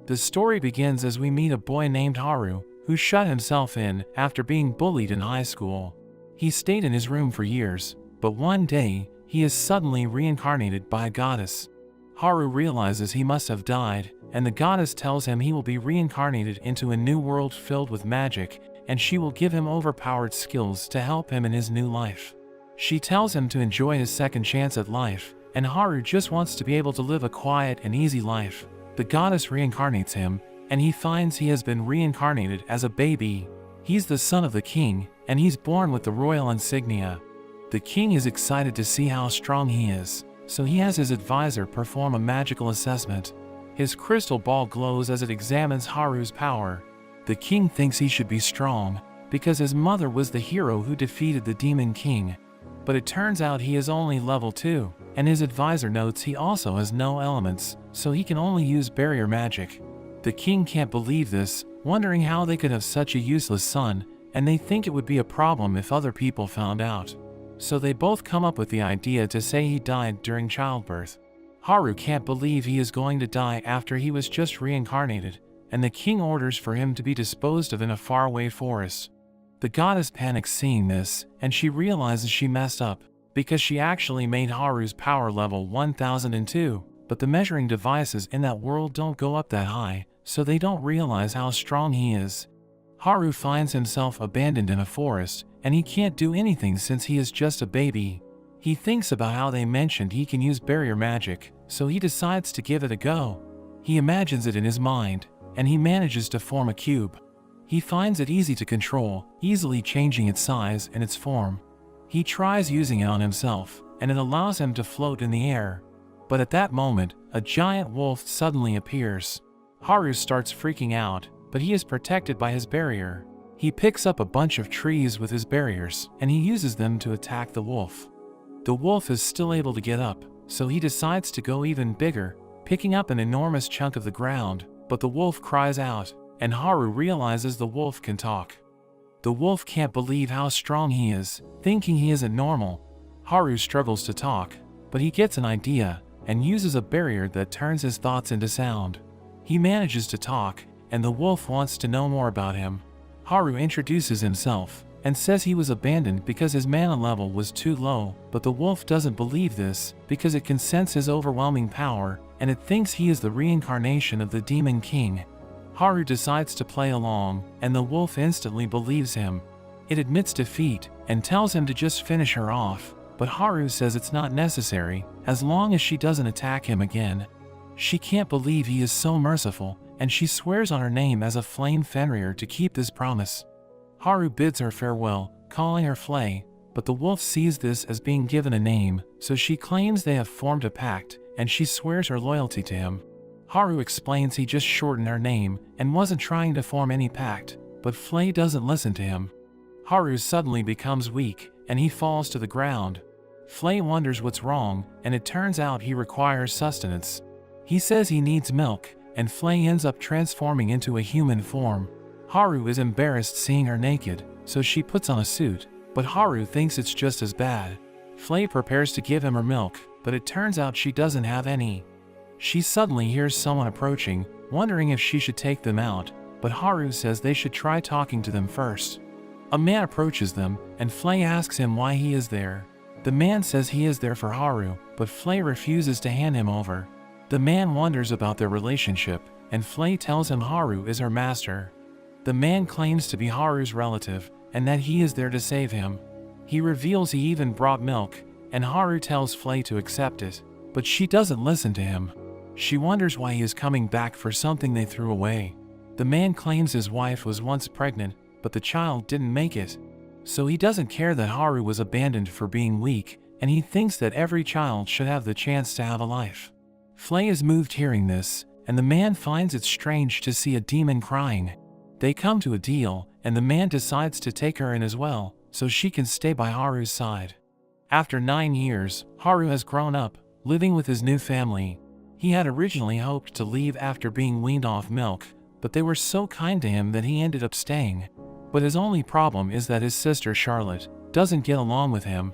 The story begins as we meet a boy named Haru, who shut himself in after being bullied in high school. He stayed in his room for years, but one day, he is suddenly reincarnated by a goddess. Haru realizes he must have died, and the goddess tells him he will be reincarnated into a new world filled with magic, and she will give him overpowered skills to help him in his new life. She tells him to enjoy his second chance at life, and Haru just wants to be able to live a quiet and easy life. The goddess reincarnates him, and he finds he has been reincarnated as a baby. He's the son of the king, and he's born with the royal insignia. The king is excited to see how strong he is, so he has his advisor perform a magical assessment. His crystal ball glows as it examines Haru's power. The king thinks he should be strong, because his mother was the hero who defeated the demon king. But it turns out he is only level 2, and his advisor notes he also has no elements, so he can only use barrier magic. The king can't believe this, wondering how they could have such a useless son, and they think it would be a problem if other people found out. So they both come up with the idea to say he died during childbirth. Haru can't believe he is going to die after he was just reincarnated, and the king orders for him to be disposed of in a faraway forest. The goddess panics seeing this, and she realizes she messed up, because she actually made Haru's power level 1002, but the measuring devices in that world don't go up that high, so they don't realize how strong he is. Haru finds himself abandoned in a forest, and he can't do anything since he is just a baby. He thinks about how they mentioned he can use barrier magic, so he decides to give it a go. He imagines it in his mind, and he manages to form a cube. He finds it easy to control, easily changing its size and its form. He tries using it on himself, and it allows him to float in the air. But at that moment, a giant wolf suddenly appears. Haru starts freaking out, but he is protected by his barrier. He picks up a bunch of trees with his barriers, and he uses them to attack the wolf. The wolf is still able to get up, so he decides to go even bigger, picking up an enormous chunk of the ground, but the wolf cries out, and Haru realizes the wolf can talk. The wolf can't believe how strong he is, thinking he isn't normal. Haru struggles to talk, but he gets an idea, and uses a barrier that turns his thoughts into sound. He manages to talk, and the wolf wants to know more about him. Haru introduces himself, and says he was abandoned because his mana level was too low, but the wolf doesn't believe this, because it can sense his overwhelming power, and it thinks he is the reincarnation of the Demon King. Haru decides to play along, and the wolf instantly believes him. It admits defeat, and tells him to just finish her off, but Haru says it's not necessary, as long as she doesn't attack him again. She can't believe he is so merciful, and she swears on her name as a flame Fenrir to keep this promise. Haru bids her farewell, calling her Flay, but the wolf sees this as being given a name, so she claims they have formed a pact, and she swears her loyalty to him. Haru explains he just shortened her name, and wasn't trying to form any pact, but Flay doesn't listen to him. Haru suddenly becomes weak, and he falls to the ground. Flay wonders what's wrong, and it turns out he requires sustenance. He says he needs milk, and Flay ends up transforming into a human form. Haru is embarrassed seeing her naked, so she puts on a suit, but Haru thinks it's just as bad. Flay prepares to give him her milk, but it turns out she doesn't have any. She suddenly hears someone approaching, wondering if she should take them out, but Haru says they should try talking to them first. A man approaches them, and Flay asks him why he is there. The man says he is there for Haru, but Flay refuses to hand him over. The man wonders about their relationship, and Flay tells him Haru is her master. The man claims to be Haru's relative, and that he is there to save him. He reveals he even brought milk, and Haru tells Flay to accept it, but she doesn't listen to him. She wonders why he is coming back for something they threw away. The man claims his wife was once pregnant, but the child didn't make it. So he doesn't care that Haru was abandoned for being weak, and he thinks that every child should have the chance to have a life. Flay is moved hearing this, and the man finds it strange to see a demon crying. They come to a deal, and the man decides to take her in as well, so she can stay by Haru's side. After 9 years, Haru has grown up, living with his new family. He had originally hoped to leave after being weaned off milk, but they were so kind to him that he ended up staying. But his only problem is that his sister Charlotte doesn't get along with him.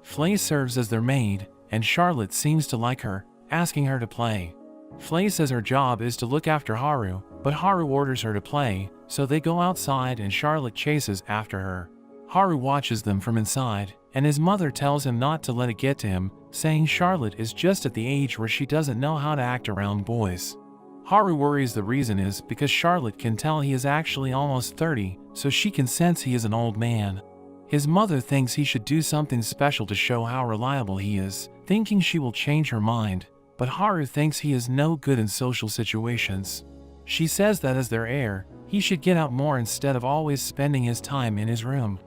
Flay serves as their maid, and Charlotte seems to like her, asking her to play. Flay says her job is to look after Haru, but Haru orders her to play, so they go outside and Charlotte chases after her. Haru watches them from inside, and his mother tells him not to let it get to him, saying Charlotte is just at the age where she doesn't know how to act around boys. Haru worries the reason is because Charlotte can tell he is actually almost 30, so she can sense he is an old man. His mother thinks he should do something special to show how reliable he is, thinking she will change her mind, but Haru thinks he is no good in social situations. She says that as their heir, he should get out more instead of always spending his time in his room.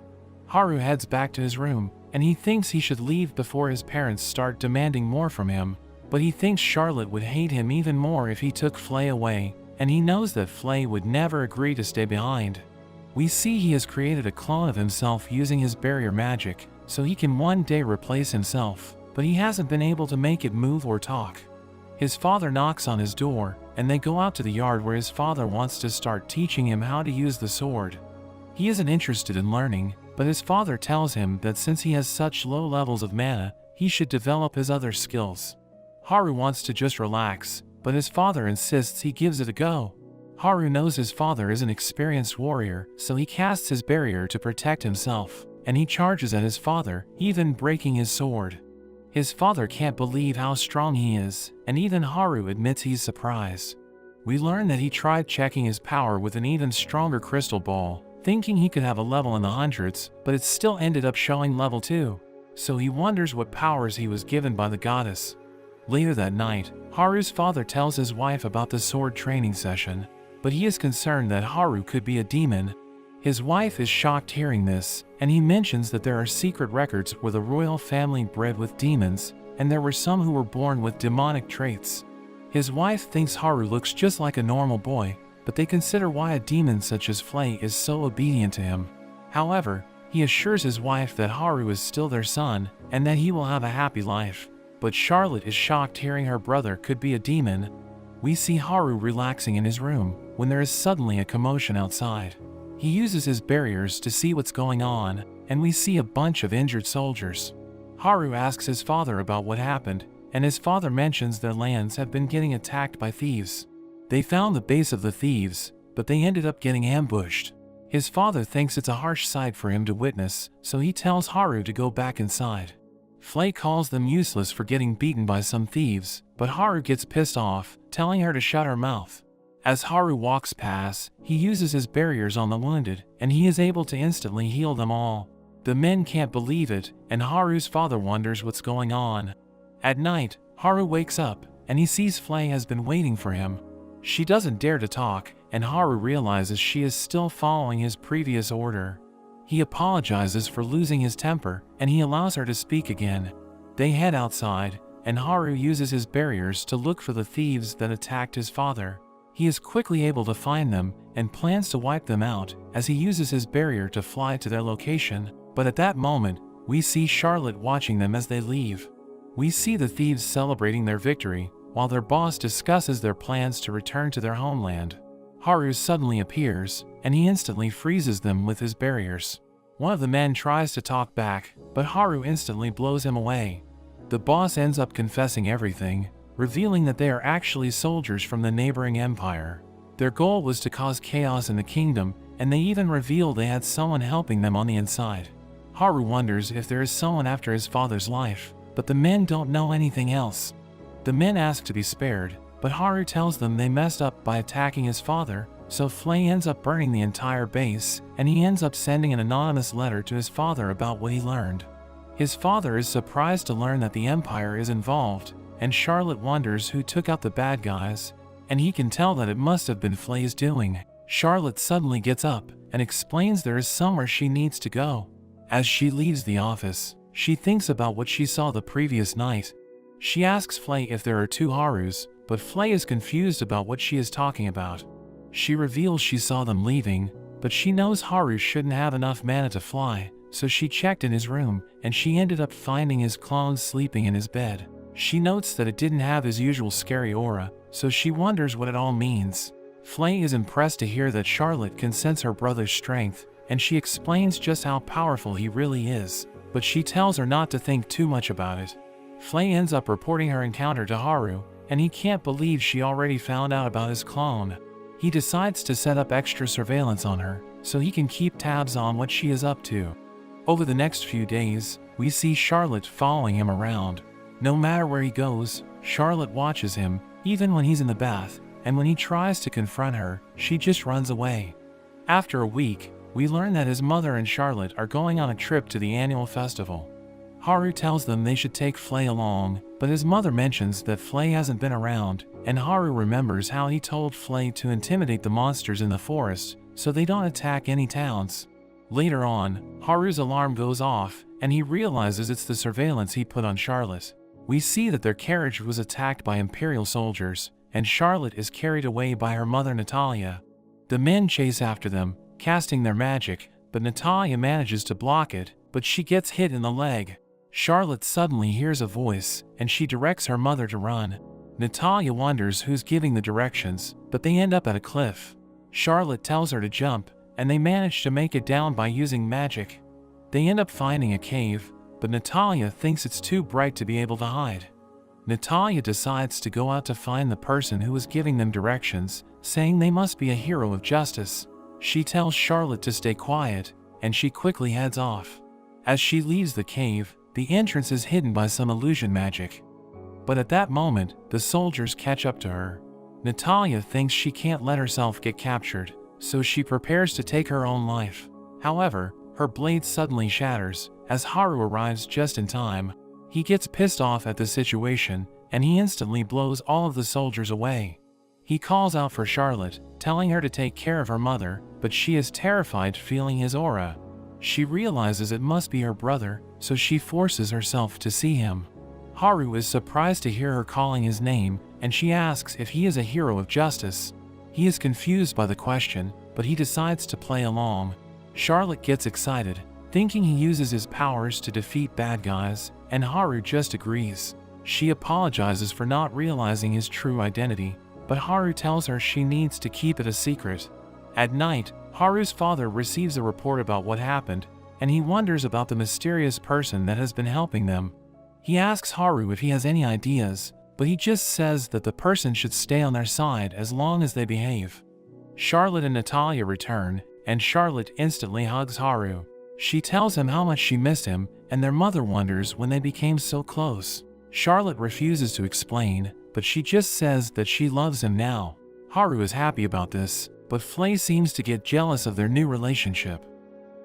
Haru heads back to his room, and he thinks he should leave before his parents start demanding more from him, but he thinks Charlotte would hate him even more if he took Flay away, and he knows that Flay would never agree to stay behind. We see he has created a clone of himself using his barrier magic, so he can one day replace himself, but he hasn't been able to make it move or talk. His father knocks on his door, and they go out to the yard where his father wants to start teaching him how to use the sword. He isn't interested in learning, but his father tells him that since he has such low levels of mana, he should develop his other skills. Haru wants to just relax, but his father insists he gives it a go. Haru knows his father is an experienced warrior, so he casts his barrier to protect himself, and he charges at his father, even breaking his sword. His father can't believe how strong he is, and even Haru admits he's surprised. We learn that he tried checking his power with an even stronger crystal ball, thinking he could have a level in the hundreds, but it still ended up showing level 2. So he wonders what powers he was given by the goddess. Later that night, Haru's father tells his wife about the sword training session, but he is concerned that Haru could be a demon. His wife is shocked hearing this, and he mentions that there are secret records where the royal family bred with demons, and there were some who were born with demonic traits. His wife thinks Haru looks just like a normal boy, but they consider why a demon such as Flay is so obedient to him. However, he assures his wife that Haru is still their son, and that he will have a happy life. But Charlotte is shocked hearing her brother could be a demon. We see Haru relaxing in his room, when there is suddenly a commotion outside. He uses his barriers to see what's going on, and we see a bunch of injured soldiers. Haru asks his father about what happened, and his father mentions their lands have been getting attacked by thieves. They found the base of the thieves, but they ended up getting ambushed. His father thinks it's a harsh sight for him to witness, so he tells Haru to go back inside. Flay calls them useless for getting beaten by some thieves, but Haru gets pissed off, telling her to shut her mouth. As Haru walks past, he uses his barriers on the wounded, and he is able to instantly heal them all. The men can't believe it, and Haru's father wonders what's going on. At night, Haru wakes up, and he sees Flay has been waiting for him. She doesn't dare to talk, and Haru realizes she is still following his previous order. He apologizes for losing his temper, and he allows her to speak again. They head outside, and Haru uses his barriers to look for the thieves that attacked his father. He is quickly able to find them, and plans to wipe them out, as he uses his barrier to fly to their location, but at that moment, we see Charlotte watching them as they leave. We see the thieves celebrating their victory, while their boss discusses their plans to return to their homeland. Haru suddenly appears, and he instantly freezes them with his barriers. One of the men tries to talk back, but Haru instantly blows him away. The boss ends up confessing everything, revealing that they are actually soldiers from the neighboring empire. Their goal was to cause chaos in the kingdom, and they even reveal they had someone helping them on the inside. Haru wonders if there is someone after his father's life, but the men don't know anything else. The men ask to be spared, but Haru tells them they messed up by attacking his father, so Flay ends up burning the entire base, and he ends up sending an anonymous letter to his father about what he learned. His father is surprised to learn that the Empire is involved, and Charlotte wonders who took out the bad guys, and he can tell that it must have been Flay's doing. Charlotte suddenly gets up and explains there is somewhere she needs to go. As she leaves the office, she thinks about what she saw the previous night. She asks Flay if there are two Harus, but Flay is confused about what she is talking about. She reveals she saw them leaving, but she knows Haru shouldn't have enough mana to fly, so she checked in his room, and she ended up finding his clone sleeping in his bed. She notes that it didn't have his usual scary aura, so she wonders what it all means. Flay is impressed to hear that Charlotte can sense her brother's strength, and she explains just how powerful he really is, but she tells her not to think too much about it. Flay ends up reporting her encounter to Haru, and he can't believe she already found out about his clone. He decides to set up extra surveillance on her, so he can keep tabs on what she is up to. Over the next few days, we see Charlotte following him around. No matter where he goes, Charlotte watches him, even when he's in the bath, and when he tries to confront her, she just runs away. After a week, we learn that his mother and Charlotte are going on a trip to the annual festival. Haru tells them they should take Flay along, but his mother mentions that Flay hasn't been around, and Haru remembers how he told Flay to intimidate the monsters in the forest so they don't attack any towns. Later on, Haru's alarm goes off, and he realizes it's the surveillance he put on Charlotte. We see that their carriage was attacked by Imperial soldiers, and Charlotte is carried away by her mother Natalia. The men chase after them, casting their magic, but Natalia manages to block it, but she gets hit in the leg. Charlotte suddenly hears a voice, and she directs her mother to run. Natalia wonders who's giving the directions, but they end up at a cliff. Charlotte tells her to jump, and they manage to make it down by using magic. They end up finding a cave, but Natalia thinks it's too bright to be able to hide. Natalia decides to go out to find the person who was giving them directions, saying they must be a hero of justice. She tells Charlotte to stay quiet, and she quickly heads off. As she leaves the cave, the entrance is hidden by some illusion magic. But at that moment, the soldiers catch up to her. Natalia thinks she can't let herself get captured, so she prepares to take her own life. However, her blade suddenly shatters, as Haru arrives just in time. He gets pissed off at the situation, and he instantly blows all of the soldiers away. He calls out for Charlotte, telling her to take care of her mother, but she is terrified feeling his aura. She realizes it must be her brother, so she forces herself to see him. Haru is surprised to hear her calling his name, and she asks if he is a hero of justice. He is confused by the question, but he decides to play along. Charlotte gets excited, thinking he uses his powers to defeat bad guys, and Haru just agrees. She apologizes for not realizing his true identity, but Haru tells her she needs to keep it a secret. At night, Haru's father receives a report about what happened, and he wonders about the mysterious person that has been helping them. He asks Haru if he has any ideas, but he just says that the person should stay on their side as long as they behave. Charlotte and Natalia return, and Charlotte instantly hugs Haru. She tells him how much she missed him, and their mother wonders when they became so close. Charlotte refuses to explain, but she just says that she loves him now. Haru is happy about this, but Flay seems to get jealous of their new relationship.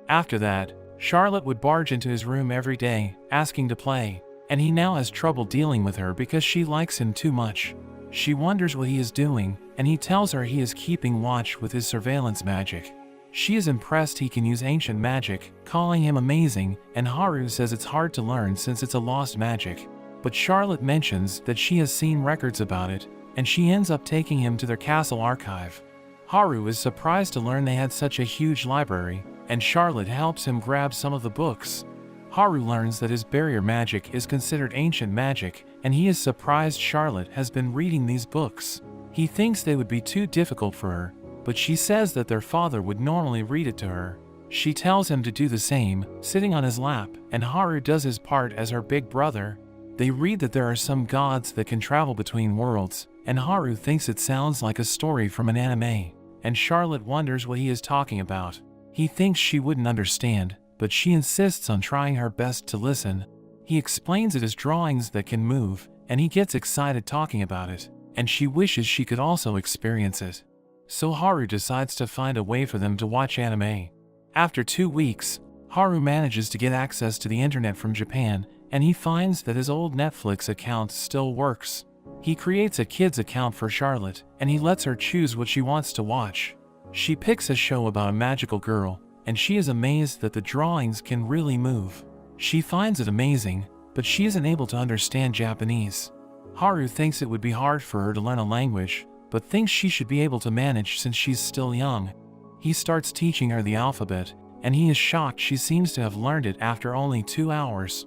After that, Charlotte would barge into his room every day, asking to play, and he now has trouble dealing with her because she likes him too much. She wonders what he is doing, and he tells her he is keeping watch with his surveillance magic. She is impressed he can use ancient magic, calling him amazing, and Haru says it's hard to learn since it's a lost magic. But Charlotte mentions that she has seen records about it, and she ends up taking him to their castle archive. Haru is surprised to learn they had such a huge library, and Charlotte helps him grab some of the books. Haru learns that his barrier magic is considered ancient magic, and he is surprised Charlotte has been reading these books. He thinks they would be too difficult for her, but she says that their father would normally read it to her. She tells him to do the same, sitting on his lap, and Haru does his part as her big brother. They read that there are some gods that can travel between worlds, and Haru thinks it sounds like a story from an anime, and Charlotte wonders what he is talking about. He thinks she wouldn't understand, but she insists on trying her best to listen. He explains it as drawings that can move, and he gets excited talking about it, and she wishes she could also experience it. So Haru decides to find a way for them to watch anime. After 2 weeks, Haru manages to get access to the internet from Japan, and he finds that his old Netflix account still works. He creates a kid's account for Charlotte, and he lets her choose what she wants to watch. She picks a show about a magical girl, and she is amazed that the drawings can really move. She finds it amazing, but she isn't able to understand Japanese. Haru thinks it would be hard for her to learn a language, but thinks she should be able to manage since she's still young. He starts teaching her the alphabet, and he is shocked she seems to have learned it after only 2 hours.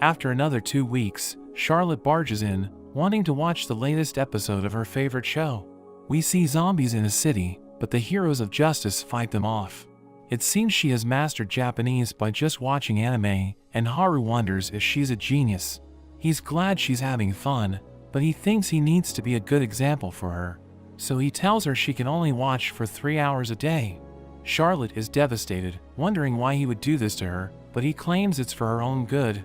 After another 2 weeks, Charlotte barges in, wanting to watch the latest episode of her favorite show. We see zombies in a city, but the heroes of justice fight them off. It seems she has mastered Japanese by just watching anime, and Haru wonders if she's a genius. He's glad she's having fun, but he thinks he needs to be a good example for her. So he tells her she can only watch for 3 hours a day. Charlotte is devastated, wondering why he would do this to her, but he claims it's for her own good.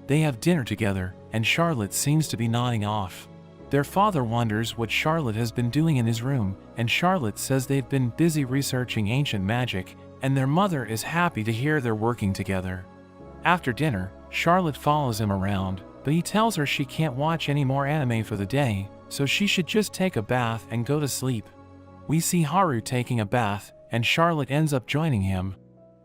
They have dinner together, and Charlotte seems to be nodding off. Their father wonders what Charlotte has been doing in his room, and Charlotte says they've been busy researching ancient magic, and their mother is happy to hear they're working together. After dinner, Charlotte follows him around, but he tells her she can't watch any more anime for the day, so she should just take a bath and go to sleep. We see Haru taking a bath, and Charlotte ends up joining him.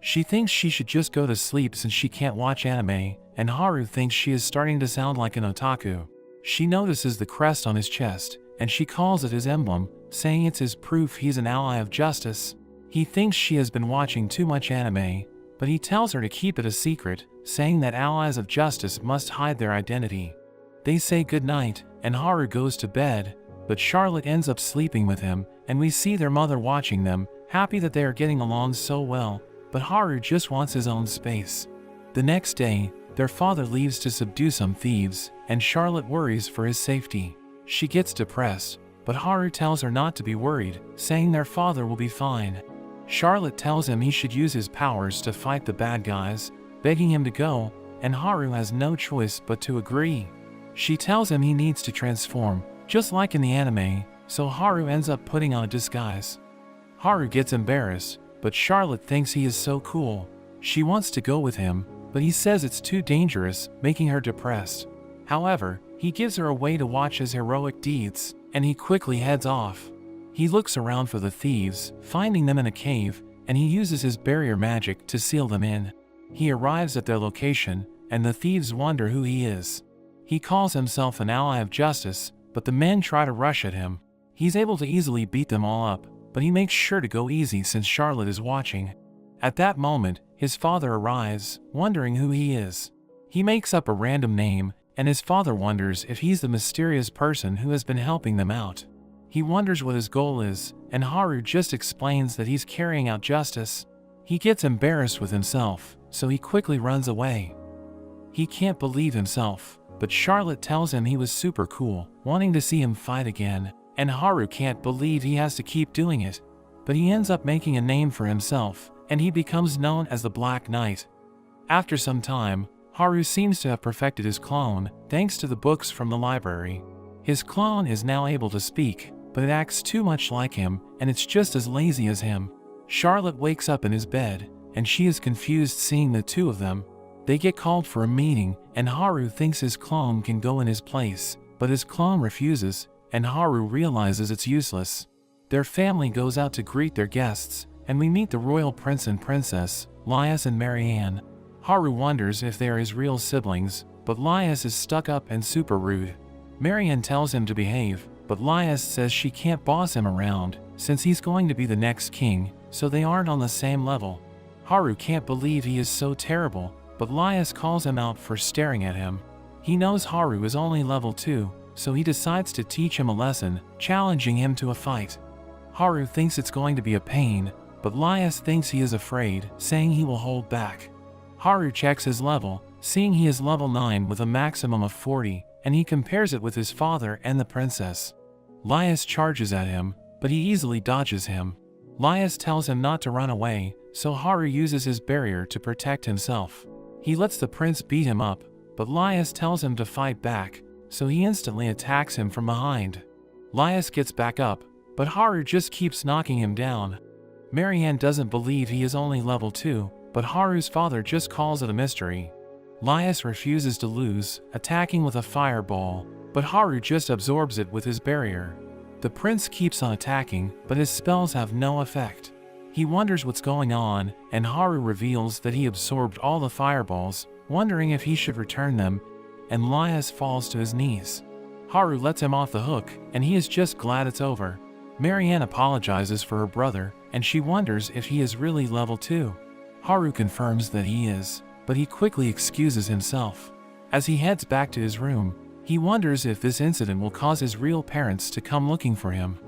She thinks she should just go to sleep since she can't watch anime, and Haru thinks she is starting to sound like an otaku. She notices the crest on his chest, and she calls it his emblem, saying it's his proof he's an ally of justice. He thinks she has been watching too much anime, but he tells her to keep it a secret, saying that allies of justice must hide their identity. They say goodnight, and Haru goes to bed, but Charlotte ends up sleeping with him, and we see their mother watching them, happy that they are getting along so well, but Haru just wants his own space. The next day, their father leaves to subdue some thieves, and Charlotte worries for his safety. She gets depressed, but Haru tells her not to be worried, saying their father will be fine. Charlotte tells him he should use his powers to fight the bad guys, begging him to go, and Haru has no choice but to agree. She tells him he needs to transform, just like in the anime, so Haru ends up putting on a disguise. Haru gets embarrassed, but Charlotte thinks he is so cool. She wants to go with him, but he says it's too dangerous, making her depressed. However, he gives her a way to watch his heroic deeds, and he quickly heads off. He looks around for the thieves, finding them in a cave, and he uses his barrier magic to seal them in. He arrives at their location, and the thieves wonder who he is. He calls himself an ally of justice, but the men try to rush at him. He's able to easily beat them all up, but he makes sure to go easy since Charlotte is watching. At that moment, his father arrives, wondering who he is. He makes up a random name, and his father wonders if he's the mysterious person who has been helping them out. He wonders what his goal is, and Haru just explains that he's carrying out justice. He gets embarrassed with himself, so he quickly runs away. He can't believe himself, but Charlotte tells him he was super cool, wanting to see him fight again, and Haru can't believe he has to keep doing it. But he ends up making a name for himself, and he becomes known as the Black Knight. After some time, Haru seems to have perfected his clone, thanks to the books from the library. His clone is now able to speak, but it acts too much like him, and it's just as lazy as him. Charlotte wakes up in his bed, and she is confused seeing the two of them. They get called for a meeting, and Haru thinks his clone can go in his place, but his clone refuses, and Haru realizes it's useless. Their family goes out to greet their guests, and we meet the royal prince and princess, Lias and Marianne. Haru wonders if they are his real siblings, but Lias is stuck up and super rude. Marianne tells him to behave, but Lias says she can't boss him around, since he's going to be the next king, so they aren't on the same level. Haru can't believe he is so terrible, but Lias calls him out for staring at him. He knows Haru is only level 2, so he decides to teach him a lesson, challenging him to a fight. Haru thinks it's going to be a pain, but Lias thinks he is afraid, saying he will hold back. Haru checks his level, seeing he is level 9 with a maximum of 40, and he compares it with his father and the princess. Lias charges at him, but he easily dodges him. Lias tells him not to run away, so Haru uses his barrier to protect himself. He lets the prince beat him up, but Lias tells him to fight back, so he instantly attacks him from behind. Lias gets back up, but Haru just keeps knocking him down. Marianne doesn't believe he is only level 2, but Haru's father just calls it a mystery. Lias refuses to lose, attacking with a fireball, but Haru just absorbs it with his barrier. The prince keeps on attacking, but his spells have no effect. He wonders what's going on, and Haru reveals that he absorbed all the fireballs, wondering if he should return them, and Lias falls to his knees. Haru lets him off the hook, and he is just glad it's over. Marianne apologizes for her brother, and she wonders if he is really level 2. Haru confirms that he is, but he quickly excuses himself. As he heads back to his room, he wonders if this incident will cause his real parents to come looking for him.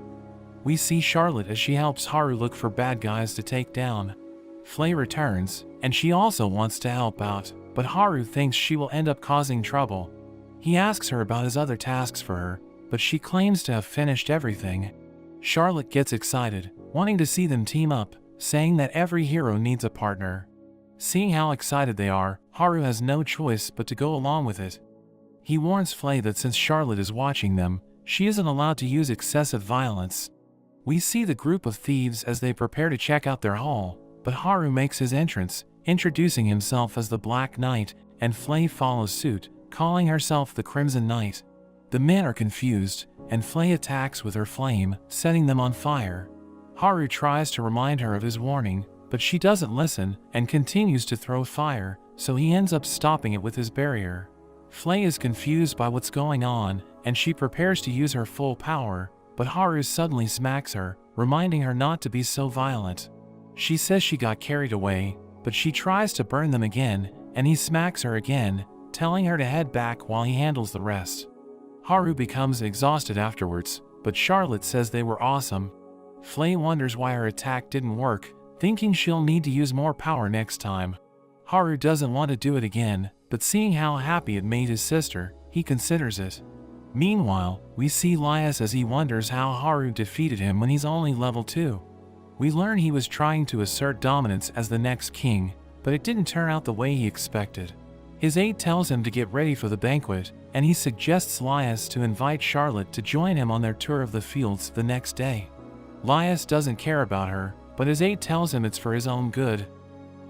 We see Charlotte as she helps Haru look for bad guys to take down. Flay returns, and she also wants to help out, but Haru thinks she will end up causing trouble. He asks her about his other tasks for her, but she claims to have finished everything. Charlotte gets excited, wanting to see them team up, saying that every hero needs a partner. Seeing how excited they are, Haru has no choice but to go along with it. He warns Flay that since Charlotte is watching them, she isn't allowed to use excessive violence. We see the group of thieves as they prepare to check out their haul, but Haru makes his entrance, introducing himself as the Black Knight, and Flay follows suit, calling herself the Crimson Knight. The men are confused, and Flay attacks with her flame, setting them on fire. Haru tries to remind her of his warning, but she doesn't listen and continues to throw fire, so he ends up stopping it with his barrier. Flay is confused by what's going on, and she prepares to use her full power, but Haru suddenly smacks her, reminding her not to be so violent. She says she got carried away, but she tries to burn them again, and he smacks her again, telling her to head back while he handles the rest. Haru becomes exhausted afterwards, but Charlotte says they were awesome. Flay wonders why her attack didn't work, thinking she'll need to use more power next time. Haru doesn't want to do it again, but seeing how happy it made his sister, he considers it. Meanwhile, we see Lias as he wonders how Haru defeated him when he's only level 2. We learn he was trying to assert dominance as the next king, but it didn't turn out the way he expected. His aide tells him to get ready for the banquet, and he suggests Lias to invite Charlotte to join him on their tour of the fields the next day. Lias doesn't care about her, but his aide tells him it's for his own good.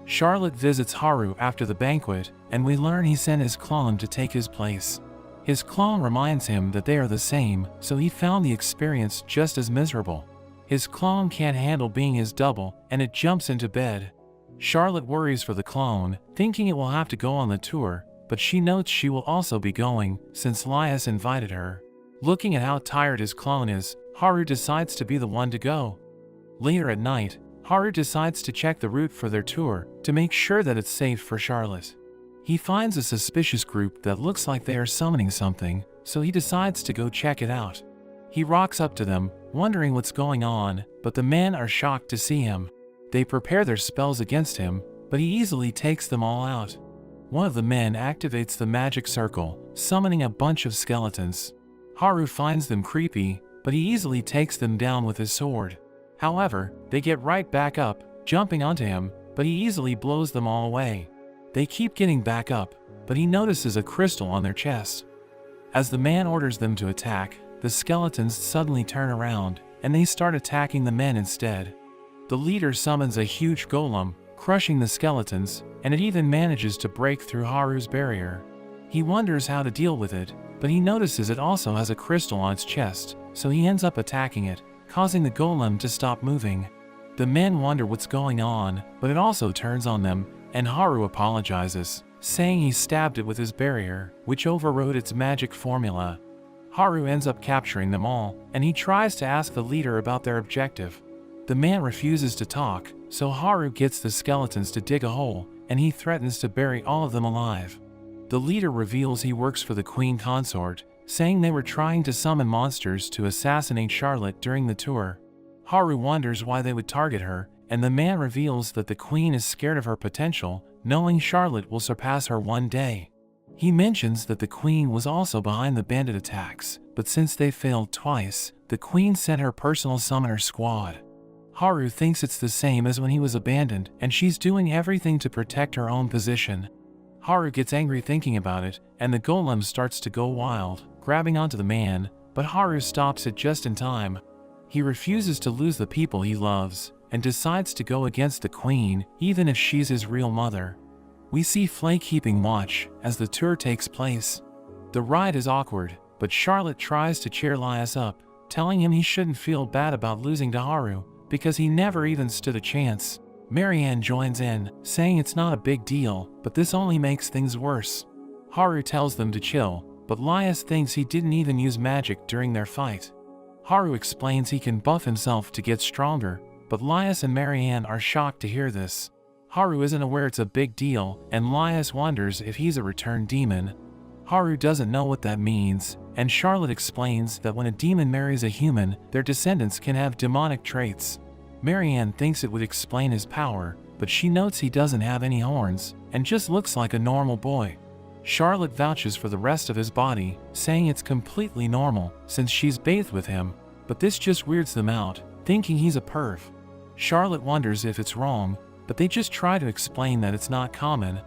Charlotte visits Haru after the banquet, and we learn he sent his clone to take his place. His clone reminds him that they are the same, so he found the experience just as miserable. His clone can't handle being his double, and it jumps into bed. Charlotte worries for the clone, thinking it will have to go on the tour, but she notes she will also be going, since Lias invited her. Looking at how tired his clone is, Haru decides to be the one to go. Later at night, Haru decides to check the route for their tour, to make sure that it's safe for Charlotte. He finds a suspicious group that looks like they are summoning something, so he decides to go check it out. He rocks up to them, wondering what's going on, but the men are shocked to see him. They prepare their spells against him, but he easily takes them all out. One of the men activates the magic circle, summoning a bunch of skeletons. Haru finds them creepy, but he easily takes them down with his sword. However, they get right back up, jumping onto him, but he easily blows them all away. They keep getting back up, but he notices a crystal on their chest. As the man orders them to attack, the skeletons suddenly turn around, and they start attacking the men instead. The leader summons a huge golem, crushing the skeletons, and it even manages to break through Haru's barrier. He wonders how to deal with it, but he notices it also has a crystal on its chest, so he ends up attacking it, causing the golem to stop moving. The men wonder what's going on, but it also turns on them, and Haru apologizes, saying he stabbed it with his barrier, which overrode its magic formula. Haru ends up capturing them all, and he tries to ask the leader about their objective. The man refuses to talk, so Haru gets the skeletons to dig a hole, and he threatens to bury all of them alive. The leader reveals he works for the Queen Consort, saying they were trying to summon monsters to assassinate Charlotte during the tour. Haru wonders why they would target her, and the man reveals that the Queen is scared of her potential, knowing Charlotte will surpass her one day. He mentions that the Queen was also behind the bandit attacks, but since they failed twice, the Queen sent her personal summoner squad. Haru thinks it's the same as when he was abandoned, and she's doing everything to protect her own position. Haru gets angry thinking about it, and the golem starts to go wild, grabbing onto the man, but Haru stops it just in time. He refuses to lose the people he loves, and decides to go against the Queen, even if she's his real mother. We see Flay keeping watch as the tour takes place. The ride is awkward, but Charlotte tries to cheer Lias up, telling him he shouldn't feel bad about losing to Haru, because he never even stood a chance. Marianne joins in, saying it's not a big deal, but this only makes things worse. Haru tells them to chill, but Lias thinks he didn't even use magic during their fight. Haru explains he can buff himself to get stronger, but Lias and Marianne are shocked to hear this. Haru isn't aware it's a big deal, and Lias wonders if he's a returned demon. Haru doesn't know what that means, and Charlotte explains that when a demon marries a human, their descendants can have demonic traits. Marianne thinks it would explain his power, but she notes he doesn't have any horns, and just looks like a normal boy. Charlotte vouches for the rest of his body, saying it's completely normal since she's bathed with him, but this just weirds them out, thinking he's a perv. Charlotte wonders if it's wrong, but they just try to explain that it's not common.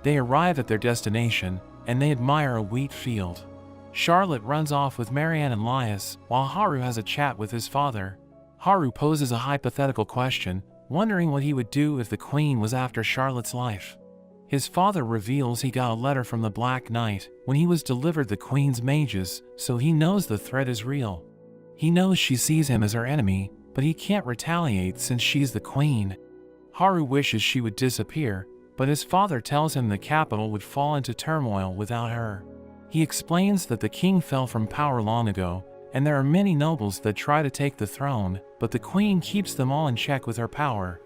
They arrive at their destination, and they admire a wheat field. Charlotte runs off with Marianne and Lias, while Haru has a chat with his father. Haru poses a hypothetical question, wondering what he would do if the queen was after Charlotte's life. His father reveals he got a letter from the Black Knight when he was delivered the queen's mages, so he knows the threat is real. He knows she sees him as her enemy, but he can't retaliate since she's the queen. Haru wishes she would disappear, but his father tells him the capital would fall into turmoil without her. He explains that the king fell from power long ago, and there are many nobles that try to take the throne, but the queen keeps them all in check with her power.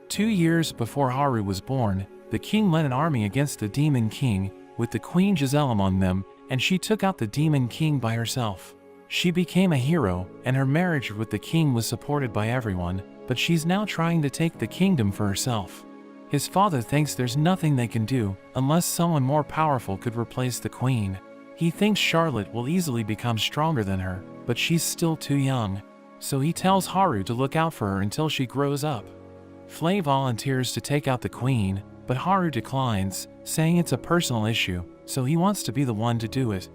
2 years before Haru was born, the king led an army against the Demon King, with the Queen Giselle among them, and she took out the Demon King by herself. She became a hero, and her marriage with the king was supported by everyone, but she's now trying to take the kingdom for herself. His father thinks there's nothing they can do, unless someone more powerful could replace the queen. He thinks Charlotte will easily become stronger than her, but she's still too young. So he tells Haru to look out for her until she grows up. Flay volunteers to take out the queen, but Haru declines, saying it's a personal issue, so he wants to be the one to do it.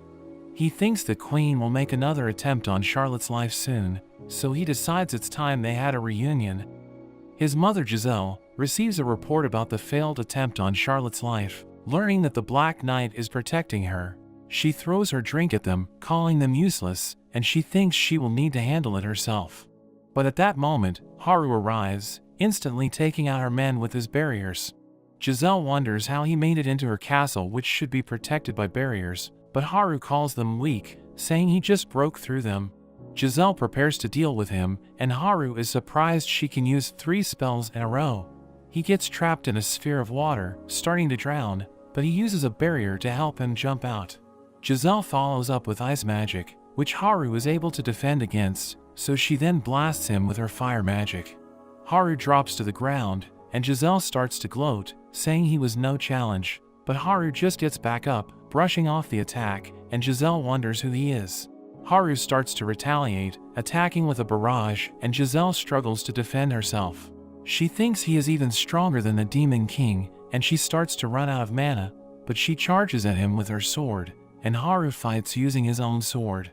He thinks the queen will make another attempt on Charlotte's life soon, so he decides it's time they had a reunion. His mother Giselle receives a report about the failed attempt on Charlotte's life, learning that the Black Knight is protecting her. She throws her drink at them, calling them useless, and she thinks she will need to handle it herself. But at that moment, Haru arrives, instantly taking out her men with his barriers. Giselle wonders how he made it into her castle, which should be protected by barriers, but Haru calls them weak, saying he just broke through them. Giselle prepares to deal with him, and Haru is surprised she can use 3 spells in a row. He gets trapped in a sphere of water, starting to drown, but he uses a barrier to help him jump out. Giselle follows up with ice magic, which Haru is able to defend against, so she then blasts him with her fire magic. Haru drops to the ground, and Giselle starts to gloat, saying he was no challenge, but Haru just gets back up, brushing off the attack, and Giselle wonders who he is. Haru starts to retaliate, attacking with a barrage, and Giselle struggles to defend herself. She thinks he is even stronger than the Demon King, and she starts to run out of mana, but she charges at him with her sword, and Haru fights using his own sword.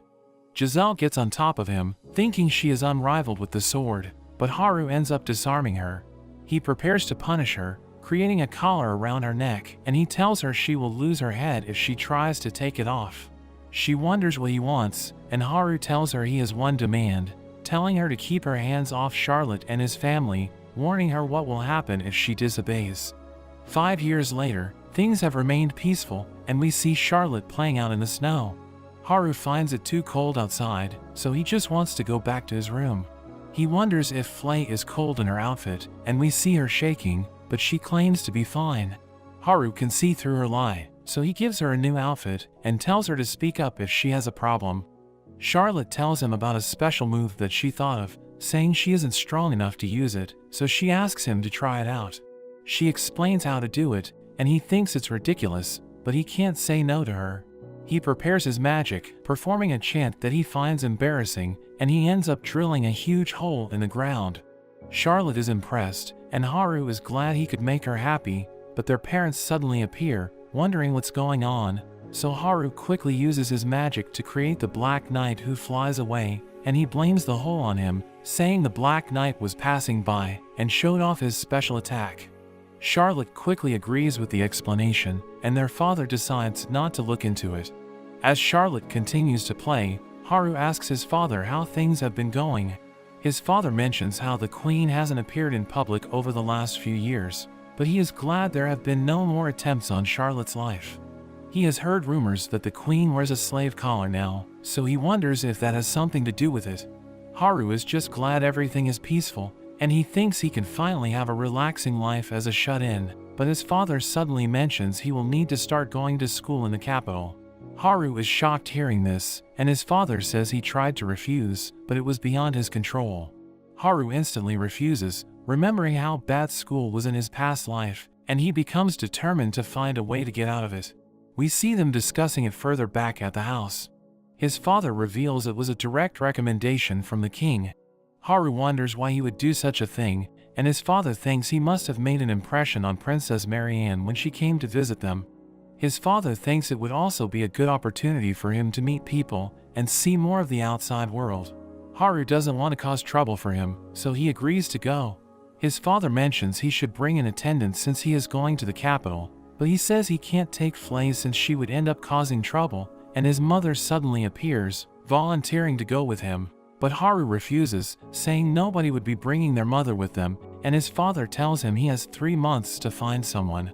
Giselle gets on top of him, thinking she is unrivaled with the sword, but Haru ends up disarming her. He prepares to punish her, creating a collar around her neck, and he tells her she will lose her head if she tries to take it off. She wonders what he wants, and Haru tells her he has one demand, telling her to keep her hands off Charlotte and his family, warning her what will happen if she disobeys. 5 years later, things have remained peaceful, and we see Charlotte playing out in the snow. Haru finds it too cold outside, so he just wants to go back to his room. He wonders if Flay is cold in her outfit, and we see her shaking, but she claims to be fine. Haru can see through her lie, so he gives her a new outfit and tells her to speak up if she has a problem. Charlotte tells him about a special move that she thought of, saying she isn't strong enough to use it, so she asks him to try it out. She explains how to do it, and he thinks it's ridiculous, but he can't say no to her. He prepares his magic, performing a chant that he finds embarrassing, and he ends up drilling a huge hole in the ground. Charlotte is impressed, and Haru is glad he could make her happy, but their parents suddenly appear, wondering what's going on, so Haru quickly uses his magic to create the Black Knight, who flies away, and he blames the hole on him, saying the Black Knight was passing by and showed off his special attack. Charlotte quickly agrees with the explanation, and their father decides not to look into it. As Charlotte continues to play, Haru asks his father how things have been going. His father mentions how the queen hasn't appeared in public over the last few years, but he is glad there have been no more attempts on Charlotte's life. He has heard rumors that the queen wears a slave collar now, so he wonders if that has something to do with it. Haru is just glad everything is peaceful, and he thinks he can finally have a relaxing life as a shut-in, but his father suddenly mentions he will need to start going to school in the capital. Haru is shocked hearing this, and his father says he tried to refuse, but it was beyond his control. Haru instantly refuses, remembering how bad school was in his past life, and he becomes determined to find a way to get out of it. We see them discussing it further back at the house. His father reveals it was a direct recommendation from the king. Haru wonders why he would do such a thing, and his father thinks he must have made an impression on Princess Marianne when she came to visit them. His father thinks it would also be a good opportunity for him to meet people and see more of the outside world. Haru doesn't want to cause trouble for him, so he agrees to go. His father mentions he should bring an attendant since he is going to the capital, but he says he can't take Flay since she would end up causing trouble, and his mother suddenly appears, volunteering to go with him. But Haru refuses, saying nobody would be bringing their mother with them, and his father tells him he has 3 months to find someone.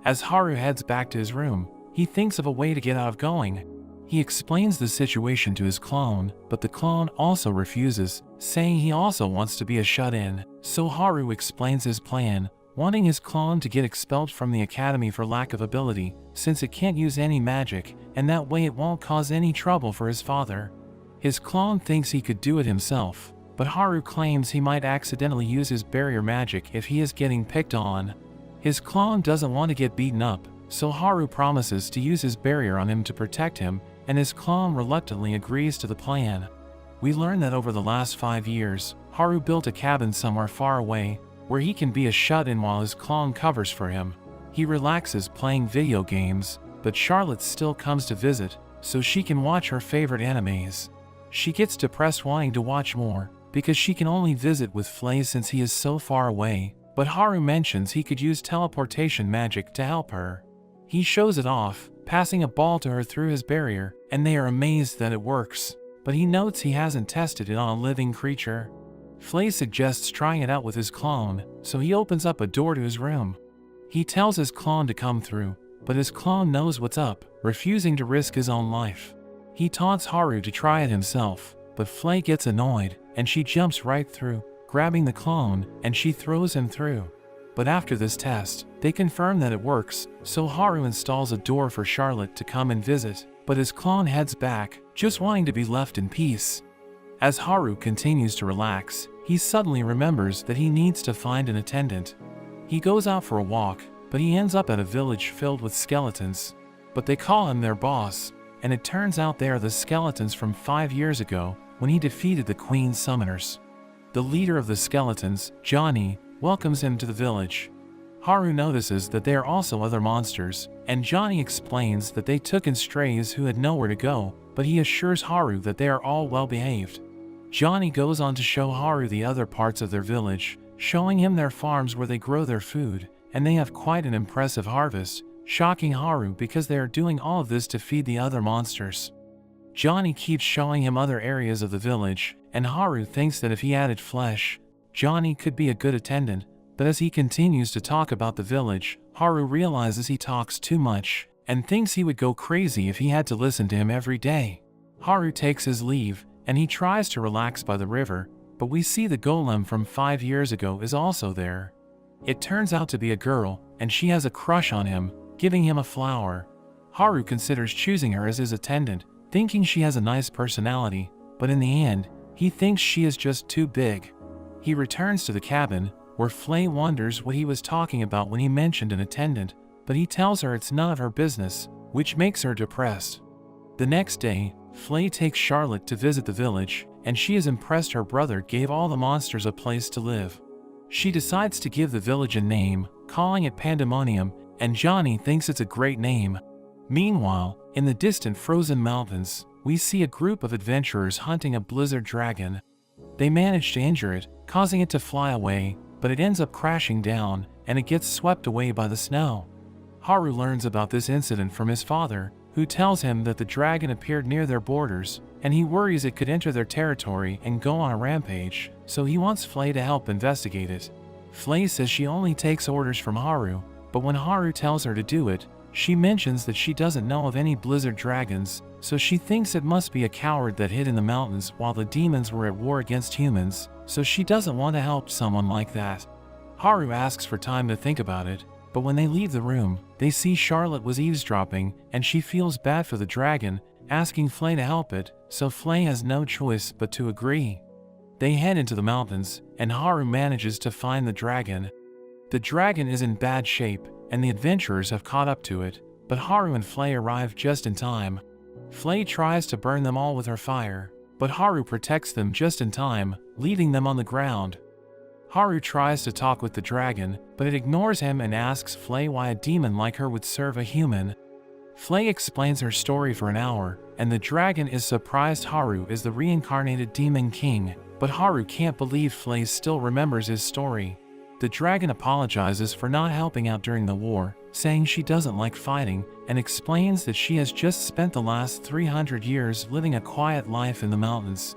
As Haru heads back to his room, he thinks of a way to get out of going. He explains the situation to his clone, but the clone also refuses, saying he also wants to be a shut-in. So Haru explains his plan, wanting his clone to get expelled from the academy for lack of ability, since it can't use any magic, and that way it won't cause any trouble for his father. His clone thinks he could do it himself, but Haru claims he might accidentally use his barrier magic if he is getting picked on. His clone doesn't want to get beaten up, so Haru promises to use his barrier on him to protect him, and his clone reluctantly agrees to the plan. We learn that over the last 5 years, Haru built a cabin somewhere far away, where he can be a shut-in while his clone covers for him. He relaxes playing video games, but Charlotte still comes to visit, so she can watch her favorite animes. She gets depressed wanting to watch more, because she can only visit with Flay since he is so far away, but Haru mentions he could use teleportation magic to help her. He shows it off, passing a ball to her through his barrier, and they are amazed that it works, but he notes he hasn't tested it on a living creature. Flay suggests trying it out with his clone, so he opens up a door to his room. He tells his clone to come through, but his clone knows what's up, refusing to risk his own life. He taunts Haru to try it himself, but Flay gets annoyed, and she jumps right through, grabbing the clone, and she throws him through. But after this test, they confirm that it works, so Haru installs a door for Charlotte to come and visit, but his clone heads back, just wanting to be left in peace. As Haru continues to relax, he suddenly remembers that he needs to find an attendant. He goes out for a walk, but he ends up at a village filled with skeletons. But they call him their boss, and it turns out they are the skeletons from 5 years ago, when he defeated the Queen's summoners. The leader of the skeletons, Johnny, welcomes him to the village. Haru notices that there are also other monsters, and Johnny explains that they took in strays who had nowhere to go, but he assures Haru that they are all well behaved. Johnny goes on to show Haru the other parts of their village, showing him their farms where they grow their food, and they have quite an impressive harvest, shocking Haru because they are doing all of this to feed the other monsters. Johnny keeps showing him other areas of the village, and Haru thinks that if he added flesh, Johnny could be a good attendant, but as he continues to talk about the village, Haru realizes he talks too much, and thinks he would go crazy if he had to listen to him every day. Haru takes his leave, and he tries to relax by the river, but we see the golem from 5 years ago is also there. It turns out to be a girl, and she has a crush on him, giving him a flower. Haru considers choosing her as his attendant, thinking she has a nice personality, but in the end, he thinks she is just too big. He returns to the cabin, where Flay wonders what he was talking about when he mentioned an attendant, but he tells her it's none of her business, which makes her depressed. The next day, Flay takes Charlotte to visit the village, and she is impressed her brother gave all the monsters a place to live. She decides to give the village a name, calling it Pandemonium, and Johnny thinks it's a great name. Meanwhile, in the distant frozen mountains, we see a group of adventurers hunting a blizzard dragon. They manage to injure it, causing it to fly away, but it ends up crashing down, and it gets swept away by the snow. Haru learns about this incident from his father, who tells him that the dragon appeared near their borders, and he worries it could enter their territory and go on a rampage, so he wants Flay to help investigate it. Flay says she only takes orders from Haru, but when Haru tells her to do it, she mentions that she doesn't know of any blizzard dragons, so she thinks it must be a coward that hid in the mountains while the demons were at war against humans, so she doesn't want to help someone like that. Haru asks for time to think about it, but when they leave the room, they see Charlotte was eavesdropping, and she feels bad for the dragon, asking Flay to help it, so Flay has no choice but to agree. They head into the mountains, and Haru manages to find the dragon. The dragon is in bad shape, and the adventurers have caught up to it, but Haru and Flay arrive just in time. Flay tries to burn them all with her fire, but Haru protects them just in time, leaving them on the ground. Haru tries to talk with the dragon, but it ignores him and asks Flay why a demon like her would serve a human. Flay explains her story for an hour, and the dragon is surprised Haru is the reincarnated demon king, but Haru can't believe Flay still remembers his story. The dragon apologizes for not helping out during the war, saying she doesn't like fighting, and explains that she has just spent the last 300 years living a quiet life in the mountains.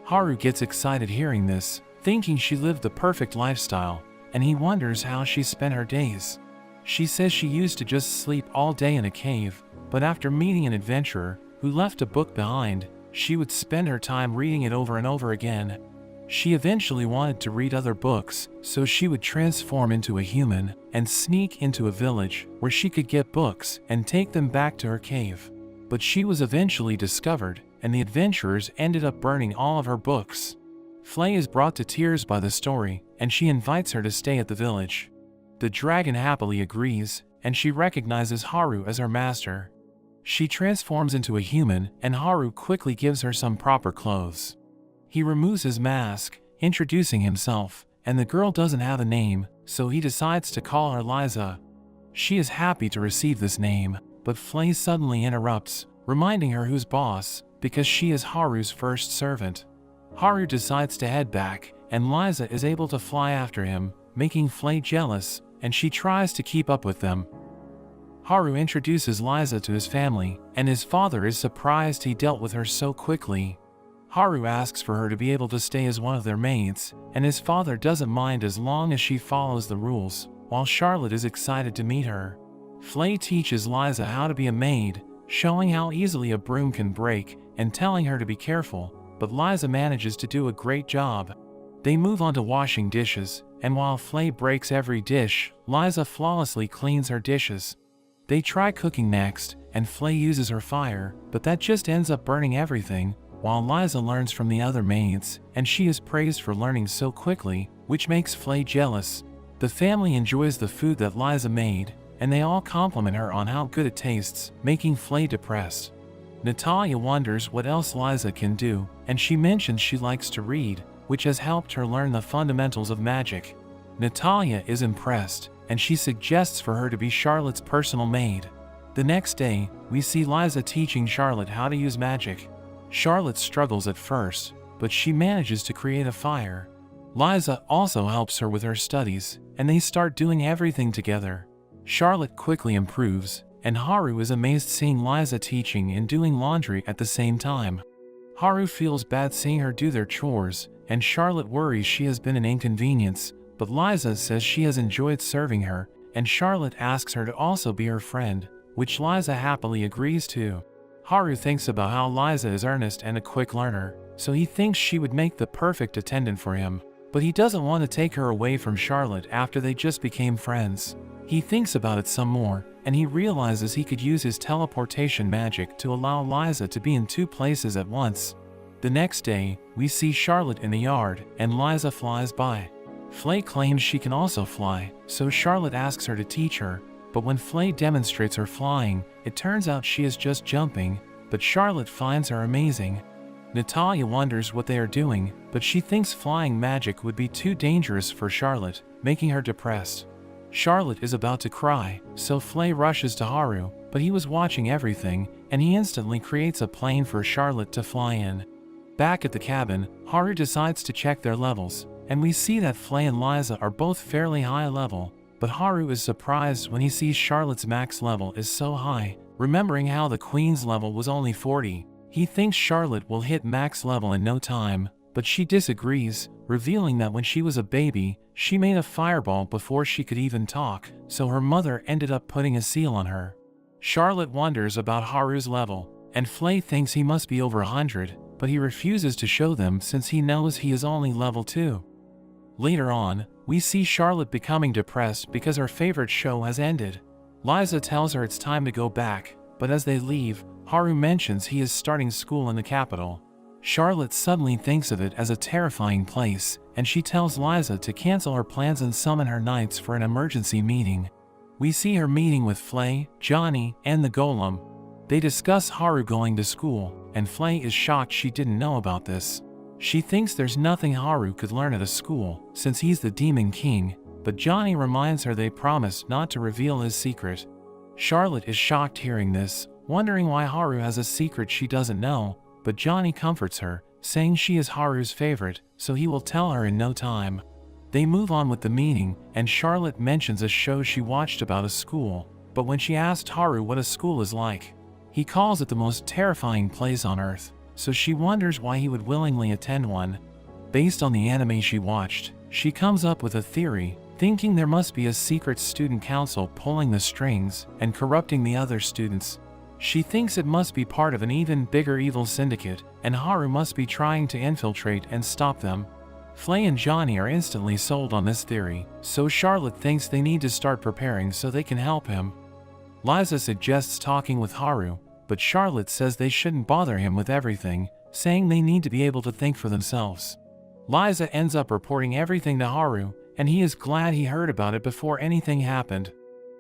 Haru gets excited hearing this, thinking she lived the perfect lifestyle, and he wonders how she spent her days. She says she used to just sleep all day in a cave, but after meeting an adventurer who left a book behind, she would spend her time reading it over and over again. She eventually wanted to read other books, so she would transform into a human and sneak into a village where she could get books and take them back to her cave. But she was eventually discovered, and the adventurers ended up burning all of her books. Flay is brought to tears by the story, and she invites her to stay at the village. The dragon happily agrees, and she recognizes Haru as her master. She transforms into a human, and Haru quickly gives her some proper clothes. He removes his mask, introducing himself, and the girl doesn't have a name, so he decides to call her Liza. She is happy to receive this name, but Flay suddenly interrupts, reminding her who's boss, because she is Haru's first servant. Haru decides to head back, and Liza is able to fly after him, making Flay jealous, and she tries to keep up with them. Haru introduces Liza to his family, and his father is surprised he dealt with her so quickly. Haru asks for her to be able to stay as one of their maids, and his father doesn't mind as long as she follows the rules, while Charlotte is excited to meet her. Flay teaches Liza how to be a maid, showing how easily a broom can break, and telling her to be careful, but Liza manages to do a great job. They move on to washing dishes, and while Flay breaks every dish, Liza flawlessly cleans her dishes. They try cooking next, and Flay uses her fire, but that just ends up burning everything, while Liza learns from the other maids, and she is praised for learning so quickly, which makes Flay jealous. The family enjoys the food that Liza made, and they all compliment her on how good it tastes, making Flay depressed. Natalia wonders what else Liza can do, and she mentions she likes to read, which has helped her learn the fundamentals of magic. Natalia is impressed, and she suggests for her to be Charlotte's personal maid. The next day, we see Liza teaching Charlotte how to use magic. Charlotte struggles at first, but she manages to create a fire. Liza also helps her with her studies, and they start doing everything together. Charlotte quickly improves, and Haru is amazed seeing Liza teaching and doing laundry at the same time. Haru feels bad seeing her do their chores, and Charlotte worries she has been an inconvenience, but Liza says she has enjoyed serving her, and Charlotte asks her to also be her friend, which Liza happily agrees to. Haru thinks about how Liza is earnest and a quick learner, so he thinks she would make the perfect attendant for him, but he doesn't want to take her away from Charlotte after they just became friends. He thinks about it some more, and he realizes he could use his teleportation magic to allow Liza to be in two places at once. The next day, we see Charlotte in the yard, and Liza flies by. Flay claims she can also fly, so Charlotte asks her to teach her, but when Flay demonstrates her flying, it turns out she is just jumping, but Charlotte finds her amazing. Natalia wonders what they are doing, but she thinks flying magic would be too dangerous for Charlotte, making her depressed. Charlotte is about to cry, so Flay rushes to Haru, but he was watching everything, and he instantly creates a plane for Charlotte to fly in. Back at the cabin, Haru decides to check their levels, and we see that Flay and Liza are both fairly high level, but Haru is surprised when he sees Charlotte's max level is so high, remembering how the Queen's level was only 40. He thinks Charlotte will hit max level in no time, but she disagrees, revealing that when she was a baby, she made a fireball before she could even talk, so her mother ended up putting a seal on her. Charlotte wonders about Haru's level, and Flay thinks he must be over 100, but he refuses to show them since he knows he is only level 2. Later on, we see Charlotte becoming depressed because her favorite show has ended. Liza tells her it's time to go back, but as they leave, Haru mentions he is starting school in the capital. Charlotte suddenly thinks of it as a terrifying place, and she tells Liza to cancel her plans and summon her knights for an emergency meeting. We see her meeting with Flay, Johnny, and the Golem. They discuss Haru going to school, and Flay is shocked she didn't know about this. She thinks there's nothing Haru could learn at a school, since he's the Demon King, but Johnny reminds her they promised not to reveal his secret. Charlotte is shocked hearing this, wondering why Haru has a secret she doesn't know, but Johnny comforts her, saying she is Haru's favorite, so he will tell her in no time. They move on with the meeting, and Charlotte mentions a show she watched about a school, but when she asked Haru what a school is like, he calls it the most terrifying place on earth, so she wonders why he would willingly attend one. Based on the anime she watched, she comes up with a theory, thinking there must be a secret student council pulling the strings and corrupting the other students. She thinks it must be part of an even bigger evil syndicate, and Haru must be trying to infiltrate and stop them. Flay and Johnny are instantly sold on this theory, so Charlotte thinks they need to start preparing so they can help him. Liza suggests talking with Haru, but Charlotte says they shouldn't bother him with everything, saying they need to be able to think for themselves. Liza ends up reporting everything to Haru, and he is glad he heard about it before anything happened.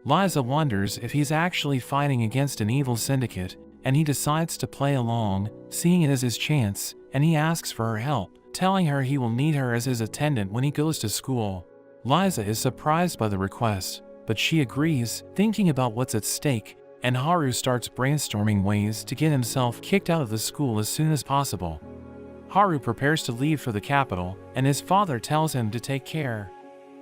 Liza wonders if he's actually fighting against an evil syndicate, and he decides to play along, seeing it as his chance, and he asks for her help, telling her he will need her as his attendant when he goes to school. Liza is surprised by the request, but she agrees, thinking about what's at stake, and Haru starts brainstorming ways to get himself kicked out of the school as soon as possible. Haru prepares to leave for the capital, and his father tells him to take care.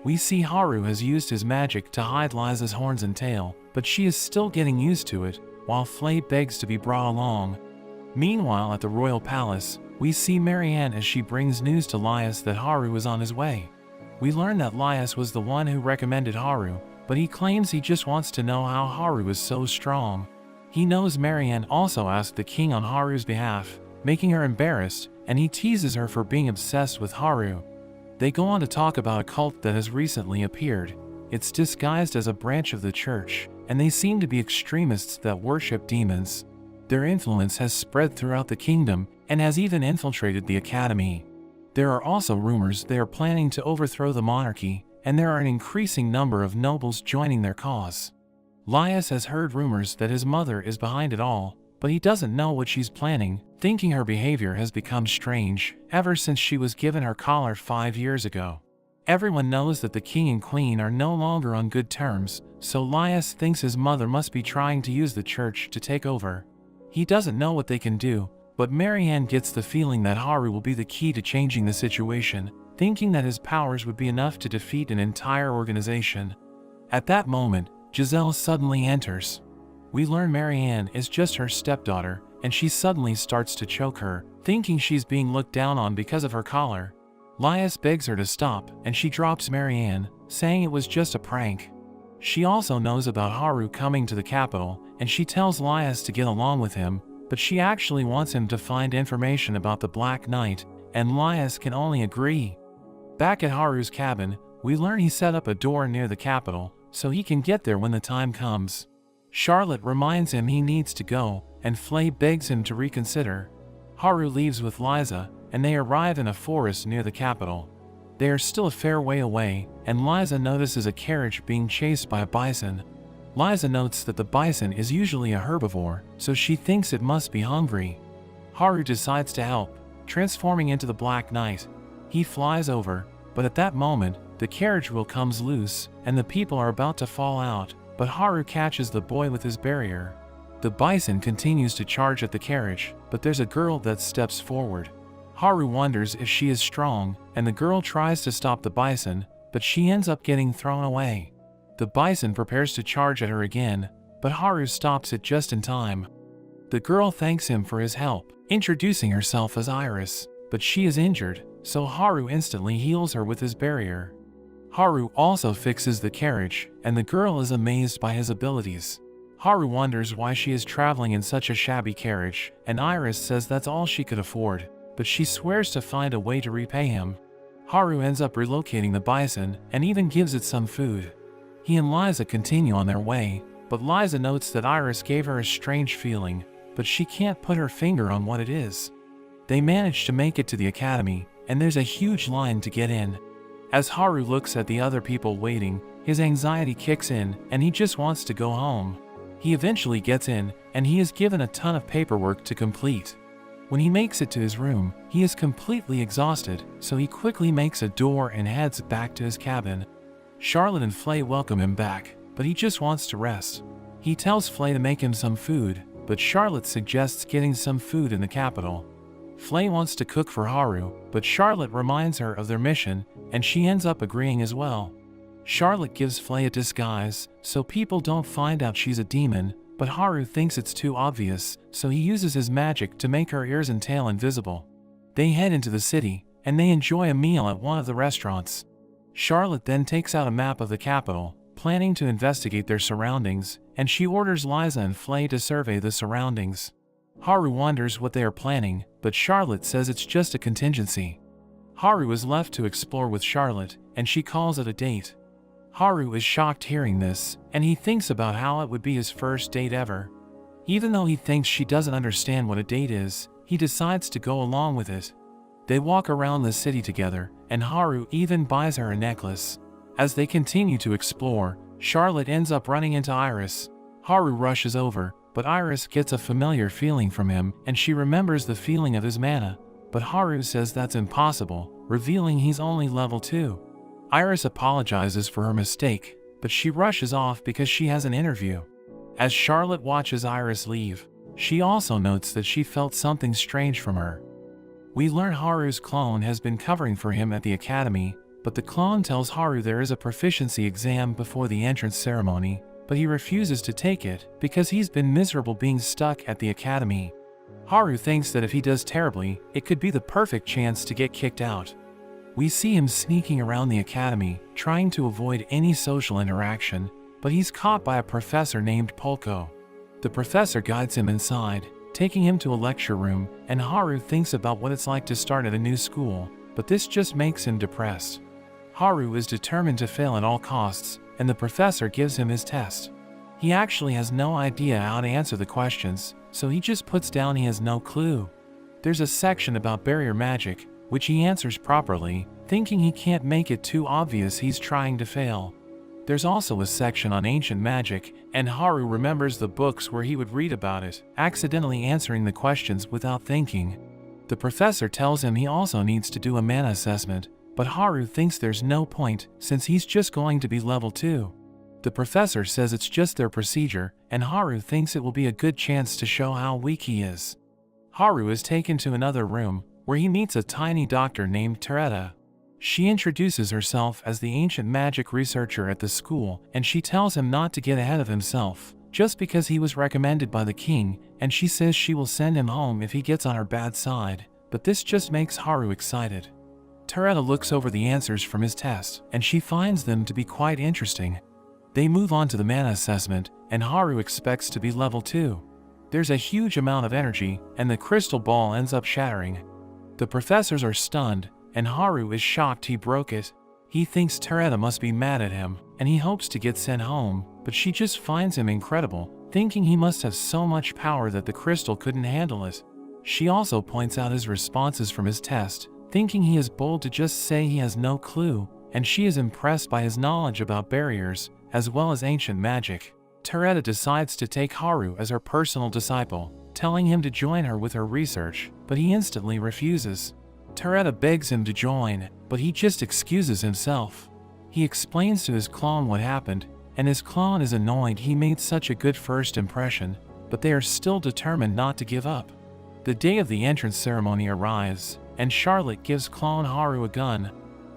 We see Haru has used his magic to hide Liza's horns and tail, but she is still getting used to it, while Flay begs to be brought along. Meanwhile at the royal palace, we see Marianne as she brings news to Lias that Haru is on his way. We learn that Lias was the one who recommended Haru, but he claims he just wants to know how Haru is so strong. He knows Marianne also asked the king on Haru's behalf, making her embarrassed, and he teases her for being obsessed with Haru. They go on to talk about a cult that has recently appeared. It's disguised as a branch of the church, and they seem to be extremists that worship demons. Their influence has spread throughout the kingdom and has even infiltrated the academy. There are also rumors they are planning to overthrow the monarchy, and there are an increasing number of nobles joining their cause. Lias has heard rumors that his mother is behind it all, but he doesn't know what she's planning, thinking her behavior has become strange ever since she was given her collar 5 years ago. Everyone knows that the king and queen are no longer on good terms, so Lias thinks his mother must be trying to use the church to take over. He doesn't know what they can do, but Marianne gets the feeling that Haru will be the key to changing the situation, thinking that his powers would be enough to defeat an entire organization. At that moment, Giselle suddenly enters. We learn Marianne is just her stepdaughter, and she suddenly starts to choke her, thinking she's being looked down on because of her collar. Lias begs her to stop, and she drops Marianne, saying it was just a prank. She also knows about Haru coming to the capital, and she tells Lias to get along with him, but she actually wants him to find information about the Black Knight, and Lias can only agree. Back at Haru's cabin, we learn he set up a door near the capital, so he can get there when the time comes. Charlotte reminds him he needs to go, and Flay begs him to reconsider. Haru leaves with Liza, and they arrive in a forest near the capital. They are still a fair way away, and Liza notices a carriage being chased by a bison. Liza notes that the bison is usually a herbivore, so she thinks it must be hungry. Haru decides to help, transforming into the Black Knight. He flies over, but at that moment, the carriage wheel comes loose, and the people are about to fall out, but Haru catches the boy with his barrier. The bison continues to charge at the carriage, but there's a girl that steps forward. Haru wonders if she is strong, and the girl tries to stop the bison, but she ends up getting thrown away. The bison prepares to charge at her again, but Haru stops it just in time. The girl thanks him for his help, introducing herself as Iris, but she is injured, so Haru instantly heals her with his barrier. Haru also fixes the carriage, and the girl is amazed by his abilities. Haru wonders why she is traveling in such a shabby carriage, and Iris says that's all she could afford, but she swears to find a way to repay him. Haru ends up relocating the bison, and even gives it some food. He and Liza continue on their way, but Liza notes that Iris gave her a strange feeling, but she can't put her finger on what it is. They manage to make it to the academy, and there's a huge line to get in. As Haru looks at the other people waiting, his anxiety kicks in and he just wants to go home. He eventually gets in and he is given a ton of paperwork to complete. When he makes it to his room, he is completely exhausted, so he quickly makes a door and heads back to his cabin. Charlotte and Flay welcome him back, but he just wants to rest. He tells Flay to make him some food, but Charlotte suggests getting some food in the capital. Flay wants to cook for Haru, but Charlotte reminds her of their mission, and she ends up agreeing as well. Charlotte gives Flay a disguise, so people don't find out she's a demon, but Haru thinks it's too obvious, so he uses his magic to make her ears and tail invisible. They head into the city, and they enjoy a meal at one of the restaurants. Charlotte then takes out a map of the capital, planning to investigate their surroundings, and she orders Liza and Flay to survey the surroundings. Haru wonders what they are planning, but Charlotte says it's just a contingency. Haru is left to explore with Charlotte, and she calls it a date. Haru is shocked hearing this, and he thinks about how it would be his first date ever. Even though he thinks she doesn't understand what a date is, he decides to go along with it. They walk around the city together, and Haru even buys her a necklace. As they continue to explore, Charlotte ends up running into Iris. Haru rushes over, but Iris gets a familiar feeling from him, and she remembers the feeling of his mana, but Haru says that's impossible, revealing he's only level 2. Iris apologizes for her mistake, but she rushes off because she has an interview. As Charlotte watches Iris leave, she also notes that she felt something strange from her. We learn Haru's clone has been covering for him at the academy, but the clone tells Haru there is a proficiency exam before the entrance ceremony, but he refuses to take it because he's been miserable being stuck at the academy. Haru thinks that if he does terribly, it could be the perfect chance to get kicked out. We see him sneaking around the academy, trying to avoid any social interaction, but he's caught by a professor named Polko. The professor guides him inside, taking him to a lecture room, and Haru thinks about what it's like to start at a new school, but this just makes him depressed. Haru is determined to fail at all costs, and the professor gives him his test. He actually has no idea how to answer the questions, so he just puts down he has no clue. There's a section about barrier magic, which he answers properly, thinking he can't make it too obvious he's trying to fail. There's also a section on ancient magic, and Haru remembers the books where he would read about it, accidentally answering the questions without thinking. The professor tells him he also needs to do a mana assessment, but Haru thinks there's no point since he's just going to be level 2. The professor says it's just their procedure, and Haru thinks it will be a good chance to show how weak he is. Haru is taken to another room, where he meets a tiny doctor named Teretta. She introduces herself as the ancient magic researcher at the school, and she tells him not to get ahead of himself, just because he was recommended by the king, and she says she will send him home if he gets on her bad side, but this just makes Haru excited. Teretta looks over the answers from his test, and she finds them to be quite interesting. They move on to the mana assessment, and Haru expects to be level 2. There's a huge amount of energy, and the crystal ball ends up shattering. The professors are stunned, and Haru is shocked he broke it. He thinks Teretta must be mad at him, and he hopes to get sent home, but she just finds him incredible, thinking he must have so much power that the crystal couldn't handle it. She also points out his responses from his test, thinking he is bold to just say he has no clue, and she is impressed by his knowledge about barriers, as well as ancient magic. Teretta decides to take Haru as her personal disciple, telling him to join her with her research, but he instantly refuses. Teretta begs him to join, but he just excuses himself. He explains to his clone what happened, and his clone is annoyed he made such a good first impression, but they are still determined not to give up. The day of the entrance ceremony arrives, and Charlotte gives clone Haru a gun.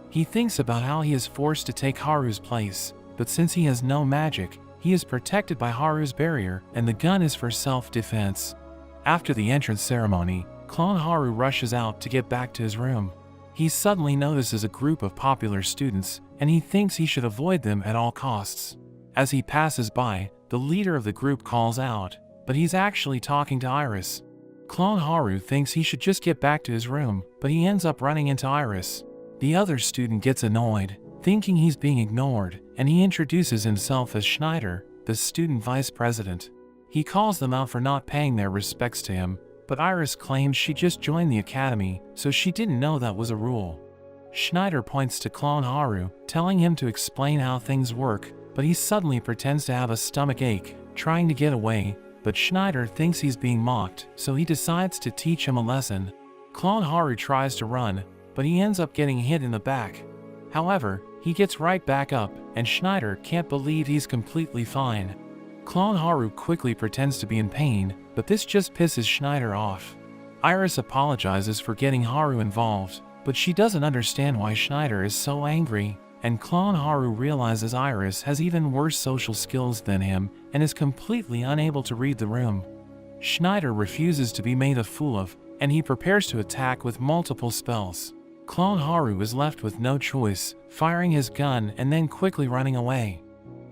He thinks about how he is forced to take Haru's place, but since he has no magic, he is protected by Haru's barrier, and the gun is for self-defense. After the entrance ceremony, clone Haru rushes out to get back to his room. He suddenly notices a group of popular students, and he thinks he should avoid them at all costs. As he passes by, the leader of the group calls out, but he's actually talking to Iris. Clone Haru thinks he should just get back to his room, but he ends up running into Iris. The other student gets annoyed, thinking he's being ignored, and he introduces himself as Schneider, the student vice president. He calls them out for not paying their respects to him, but Iris claims she just joined the academy, so she didn't know that was a rule. Schneider points to clone Haru, telling him to explain how things work, but he suddenly pretends to have a stomach ache, trying to get away, but Schneider thinks he's being mocked, so he decides to teach him a lesson. Clone Haru tries to run, but he ends up getting hit in the back. However, he gets right back up, and Schneider can't believe he's completely fine. Clone Haru quickly pretends to be in pain, but this just pisses Schneider off. Iris apologizes for getting Haru involved, but she doesn't understand why Schneider is so angry, and Clone Haru realizes Iris has even worse social skills than him and is completely unable to read the room. Schneider refuses to be made a fool of, and he prepares to attack with multiple spells. Clone Haru is left with no choice, firing his gun and then quickly running away.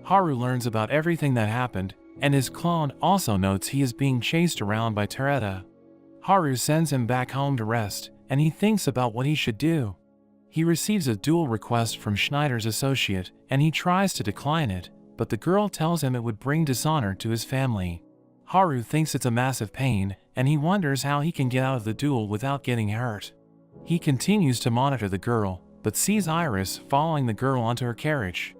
Haru learns about everything that happened, and his clone also notes he is being chased around by Tereta. Haru sends him back home to rest, and he thinks about what he should do. He receives a duel request from Schneider's associate, and he tries to decline it, but the girl tells him it would bring dishonor to his family. Haru thinks it's a massive pain, and he wonders how he can get out of the duel without getting hurt. He continues to monitor the girl, but sees Iris following the girl onto her carriage.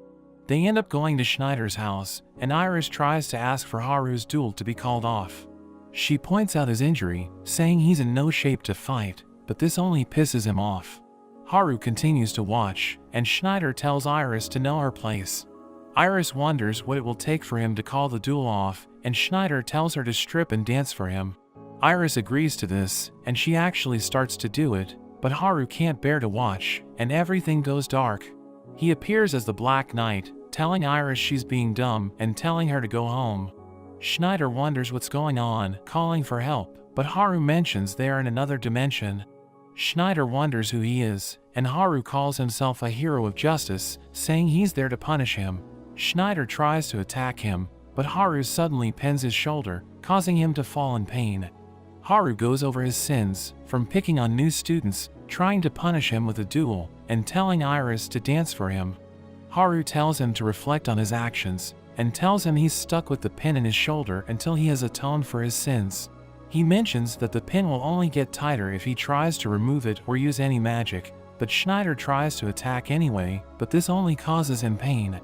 They end up going to Schneider's house, and Iris tries to ask for Haru's duel to be called off. She points out his injury, saying he's in no shape to fight, but this only pisses him off. Haru continues to watch, and Schneider tells Iris to know her place. Iris wonders what it will take for him to call the duel off, and Schneider tells her to strip and dance for him. Iris agrees to this, and she actually starts to do it, but Haru can't bear to watch, and everything goes dark. He appears as the Black Knight, telling Iris she's being dumb and telling her to go home. Schneider wonders what's going on, calling for help, but Haru mentions they are in another dimension. Schneider wonders who he is, and Haru calls himself a hero of justice, saying he's there to punish him. Schneider tries to attack him, but Haru suddenly pins his shoulder, causing him to fall in pain. Haru goes over his sins, from picking on new students, trying to punish him with a duel, and telling Iris to dance for him. Haru tells him to reflect on his actions, and tells him he's stuck with the pin in his shoulder until he has atoned for his sins. He mentions that the pin will only get tighter if he tries to remove it or use any magic, but Schneider tries to attack anyway, but this only causes him pain.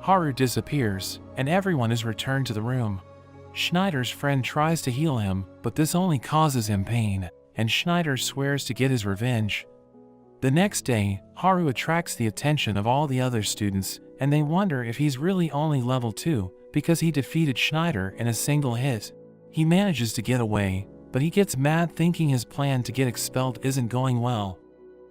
Haru disappears, and everyone is returned to the room. Schneider's friend tries to heal him, but this only causes him pain, and Schneider swears to get his revenge. The next day, Haru attracts the attention of all the other students, and they wonder if he's really only level 2, because he defeated Schneider in a single hit. He manages to get away, but he gets mad thinking his plan to get expelled isn't going well.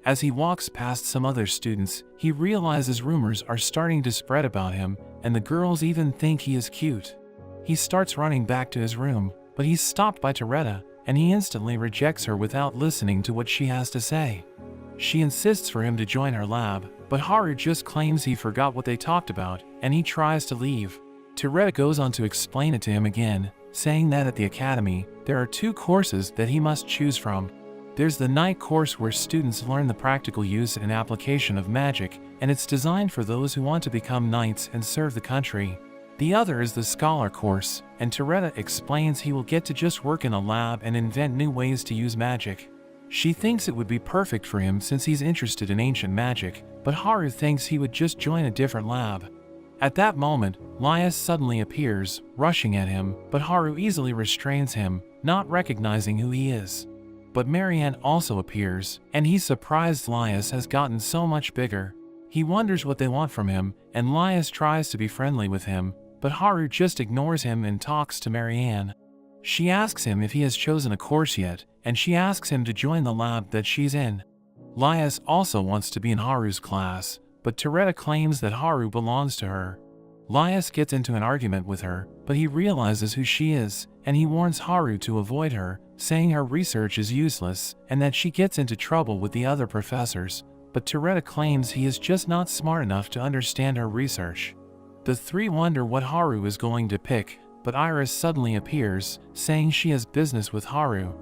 As he walks past some other students, he realizes rumors are starting to spread about him, and the girls even think he is cute. He starts running back to his room, but he's stopped by Tereta, and he instantly rejects her without listening to what she has to say. She insists for him to join her lab, but Haru just claims he forgot what they talked about, and he tries to leave. Tereta goes on to explain it to him again, saying that at the academy, there are 2 courses that he must choose from. There's the night course where students learn the practical use and application of magic, and it's designed for those who want to become knights and serve the country. The other is the scholar course, and Tereta explains he will get to just work in a lab and invent new ways to use magic. She thinks it would be perfect for him since he's interested in ancient magic, but Haru thinks he would just join a different lab. At that moment, Lias suddenly appears, rushing at him, but Haru easily restrains him, not recognizing who he is. But Marianne also appears, and he's surprised Lias has gotten so much bigger. He wonders what they want from him, and Lias tries to be friendly with him, but Haru just ignores him and talks to Marianne. She asks him if he has chosen a course yet, and she asks him to join the lab that she's in. Lias also wants to be in Haru's class, but Tereta claims that Haru belongs to her. Lias gets into an argument with her, but he realizes who she is, and he warns Haru to avoid her, saying her research is useless and that she gets into trouble with the other professors, but Tereta claims he is just not smart enough to understand her research. The 3 wonder what Haru is going to pick, but Iris suddenly appears, saying she has business with Haru.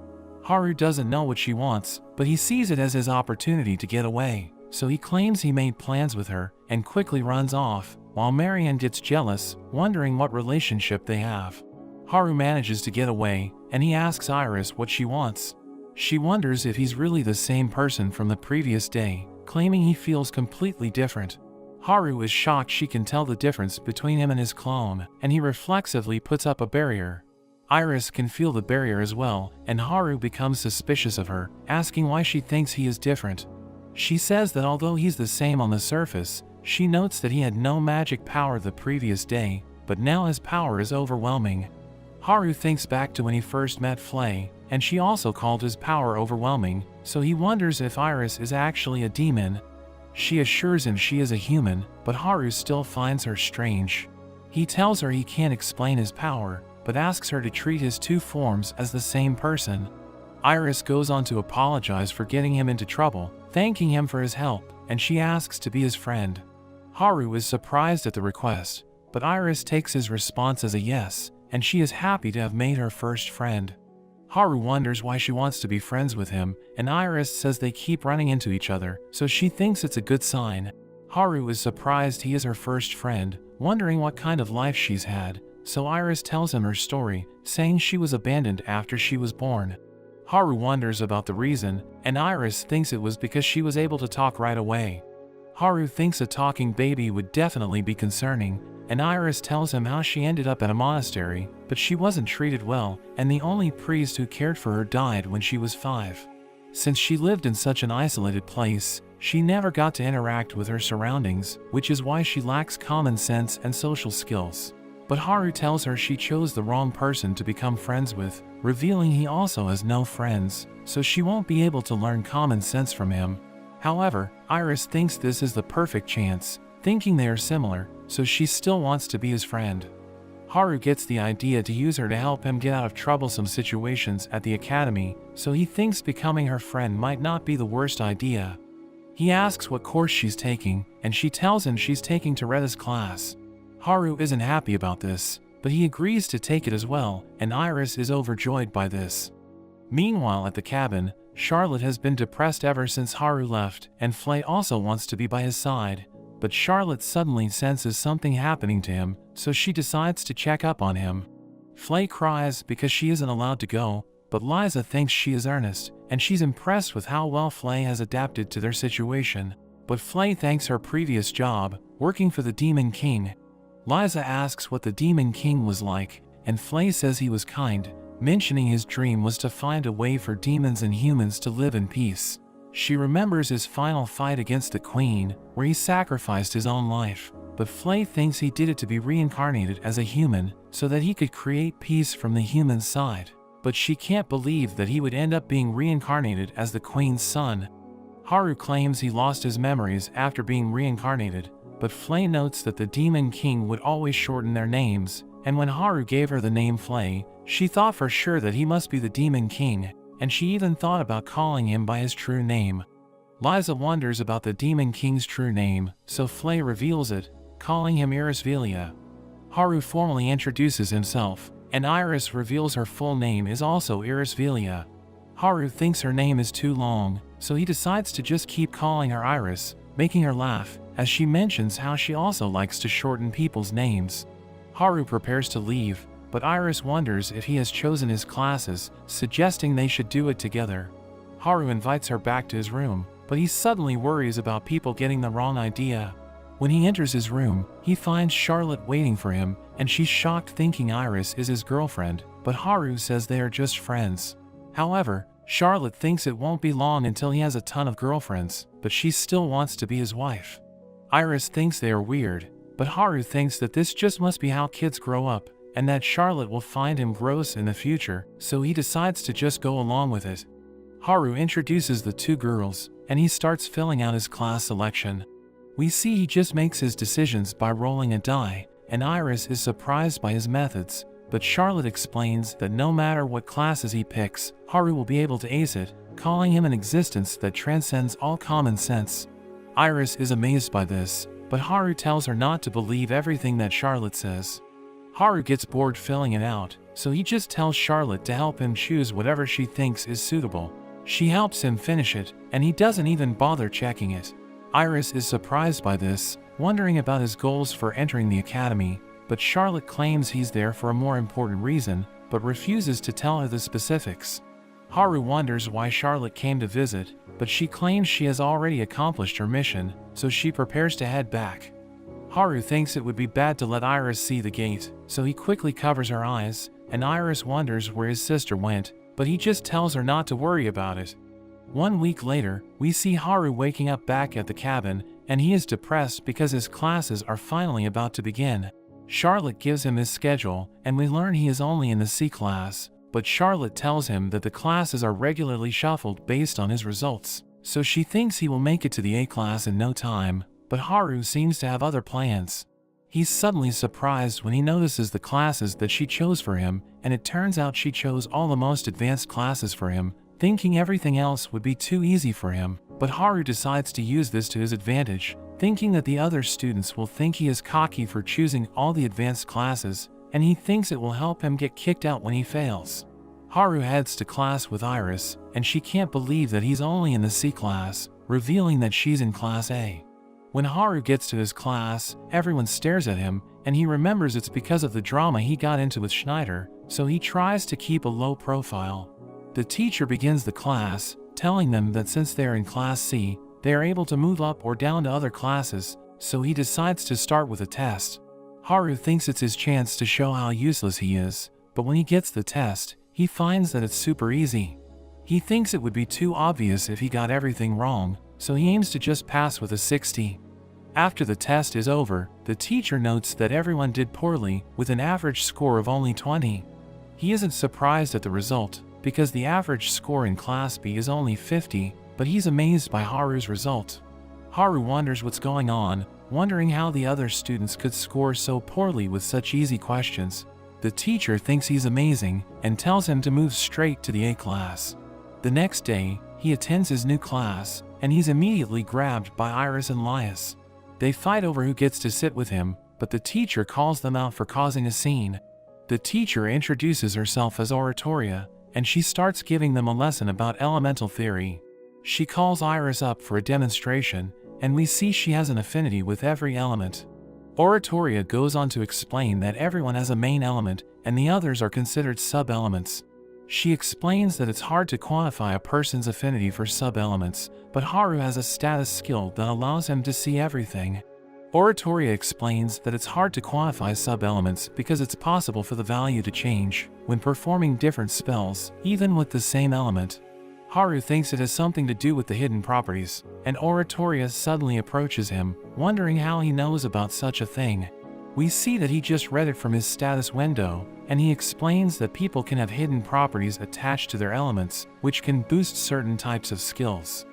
Haru doesn't know what she wants, but he sees it as his opportunity to get away, so he claims he made plans with her and quickly runs off, while Marianne gets jealous, wondering what relationship they have. Haru manages to get away, and he asks Iris what she wants. She wonders if he's really the same person from the previous day, claiming he feels completely different. Haru is shocked she can tell the difference between him and his clone, and he reflexively puts up a barrier. Iris can feel the barrier as well, and Haru becomes suspicious of her, asking why she thinks he is different. She says that although he's the same on the surface, she notes that he had no magic power the previous day, but now his power is overwhelming. Haru thinks back to when he first met Flay, and she also called his power overwhelming, so he wonders if Iris is actually a demon. She assures him she is a human, but Haru still finds her strange. He tells her he can't explain his power, but asks her to treat his two forms as the same person. Iris goes on to apologize for getting him into trouble, thanking him for his help, and she asks to be his friend. Haru is surprised at the request, but Iris takes his response as a yes, and she is happy to have made her first friend. Haru wonders why she wants to be friends with him, and Iris says they keep running into each other, so she thinks it's a good sign. Haru is surprised he is her first friend, wondering what kind of life she's had, so Iris tells him her story, saying she was abandoned after she was born. Haru wonders about the reason, and Iris thinks it was because she was able to talk right away. Haru thinks a talking baby would definitely be concerning, and Iris tells him how she ended up at a monastery, but she wasn't treated well, and the only priest who cared for her died when she was 5. Since she lived in such an isolated place, she never got to interact with her surroundings, which is why she lacks common sense and social skills. But Haru tells her she chose the wrong person to become friends with, revealing he also has no friends, so she won't be able to learn common sense from him. However, Iris thinks this is the perfect chance, thinking they are similar, so she still wants to be his friend. Haru gets the idea to use her to help him get out of troublesome situations at the academy, so he thinks becoming her friend might not be the worst idea. He asks what course she's taking, and she tells him she's taking Toretta's class. Haru isn't happy about this, but he agrees to take it as well, and Iris is overjoyed by this. Meanwhile at the cabin, Charlotte has been depressed ever since Haru left, and Flay also wants to be by his side, but Charlotte suddenly senses something happening to him, so she decides to check up on him. Flay cries because she isn't allowed to go, but Liza thinks she is earnest, and she's impressed with how well Flay has adapted to their situation. But Flay thanks her previous job, working for the Demon King. Liza asks what the Demon King was like, and Flay says he was kind, mentioning his dream was to find a way for demons and humans to live in peace. She remembers his final fight against the Queen, where he sacrificed his own life, but Flay thinks he did it to be reincarnated as a human, so that he could create peace from the human side. But she can't believe that he would end up being reincarnated as the Queen's son. Haru claims he lost his memories after being reincarnated, but Flay notes that the Demon King would always shorten their names, and when Haru gave her the name Flay, she thought for sure that he must be the Demon King, and she even thought about calling him by his true name. Liza wonders about the Demon King's true name, so Flay reveals it, calling him Irisvelia. Haru formally introduces himself, and Iris reveals her full name is also Irisvelia. Haru thinks her name is too long, so he decides to just keep calling her Iris, making her laugh, as she mentions how she also likes to shorten people's names. Haru prepares to leave, but Iris wonders if he has chosen his classes, suggesting they should do it together. Haru invites her back to his room, but he suddenly worries about people getting the wrong idea. When he enters his room, he finds Charlotte waiting for him, and she's shocked thinking Iris is his girlfriend, but Haru says they are just friends. However, Charlotte thinks it won't be long until he has a ton of girlfriends, but she still wants to be his wife. Iris thinks they are weird, but Haru thinks that this just must be how kids grow up, and that Charlotte will find him gross in the future, so he decides to just go along with it. Haru introduces the two girls, and he starts filling out his class selection. We see he just makes his decisions by rolling a die, and Iris is surprised by his methods, but Charlotte explains that no matter what classes he picks, Haru will be able to ace it, calling him an existence that transcends all common sense. Iris is amazed by this, but Haru tells her not to believe everything that Charlotte says. Haru gets bored filling it out, so he just tells Charlotte to help him choose whatever she thinks is suitable. She helps him finish it, and he doesn't even bother checking it. Iris is surprised by this, wondering about his goals for entering the academy, but Charlotte claims he's there for a more important reason, but refuses to tell her the specifics. Haru wonders why Charlotte came to visit, but she claims she has already accomplished her mission, so she prepares to head back. Haru thinks it would be bad to let Iris see the gate, so he quickly covers her eyes, and Iris wonders where his sister went, but he just tells her not to worry about it. 1 week later, we see Haru waking up back at the cabin, and he is depressed because his classes are finally about to begin. Charlotte gives him his schedule, and we learn he is only in the C class, but Charlotte tells him that the classes are regularly shuffled based on his results, so she thinks he will make it to the A class in no time, but Haru seems to have other plans. He's suddenly surprised when he notices the classes that she chose for him, and it turns out she chose all the most advanced classes for him, thinking everything else would be too easy for him, but Haru decides to use this to his advantage, thinking that the other students will think he is cocky for choosing all the advanced classes, and he thinks it will help him get kicked out when he fails. Haru heads to class with Iris, and she can't believe that he's only in the C class, revealing that she's in class A. When Haru gets to his class, everyone stares at him, and he remembers it's because of the drama he got into with Schneider, so he tries to keep a low profile. The teacher begins the class, telling them that since they're in class C, they are able to move up or down to other classes, so he decides to start with a test. Haru thinks it's his chance to show how useless he is, but when he gets the test, he finds that it's super easy. He thinks it would be too obvious if he got everything wrong, so he aims to just pass with a 60. After the test is over, the teacher notes that everyone did poorly, with an average score of only 20. He isn't surprised at the result, because the average score in Class B is only 50, but he's amazed by Haru's result. Haru wonders what's going on, wondering how the other students could score so poorly with such easy questions. The teacher thinks he's amazing, and tells him to move straight to the A class. The next day, he attends his new class, and he's immediately grabbed by Iris and Lias. They fight over who gets to sit with him, but the teacher calls them out for causing a scene. The teacher introduces herself as Oratoria, and she starts giving them a lesson about elemental theory. She calls Iris up for a demonstration, and we see she has an affinity with every element. Oratoria goes on to explain that everyone has a main element, and the others are considered sub-elements. She explains that it's hard to quantify a person's affinity for sub-elements, but Haru has a status skill that allows him to see everything. Oratoria explains that it's hard to quantify sub-elements because it's possible for the value to change when performing different spells, even with the same element. Haru thinks it has something to do with the hidden properties, and Oratoria suddenly approaches him, wondering how he knows about such a thing. We see that he just read it from his status window, and he explains that people can have hidden properties attached to their elements, which can boost certain types of skills.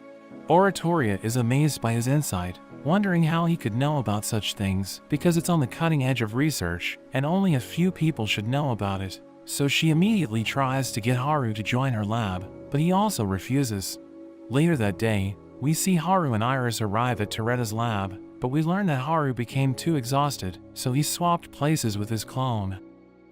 Oratoria is amazed by his insight, wondering how he could know about such things, because it's on the cutting edge of research, and only a few people should know about it. So she immediately tries to get Haru to join her lab, but he also refuses. Later that day, we see Haru and Iris arrive at Toretta's lab, but we learn that Haru became too exhausted, so he swapped places with his clone.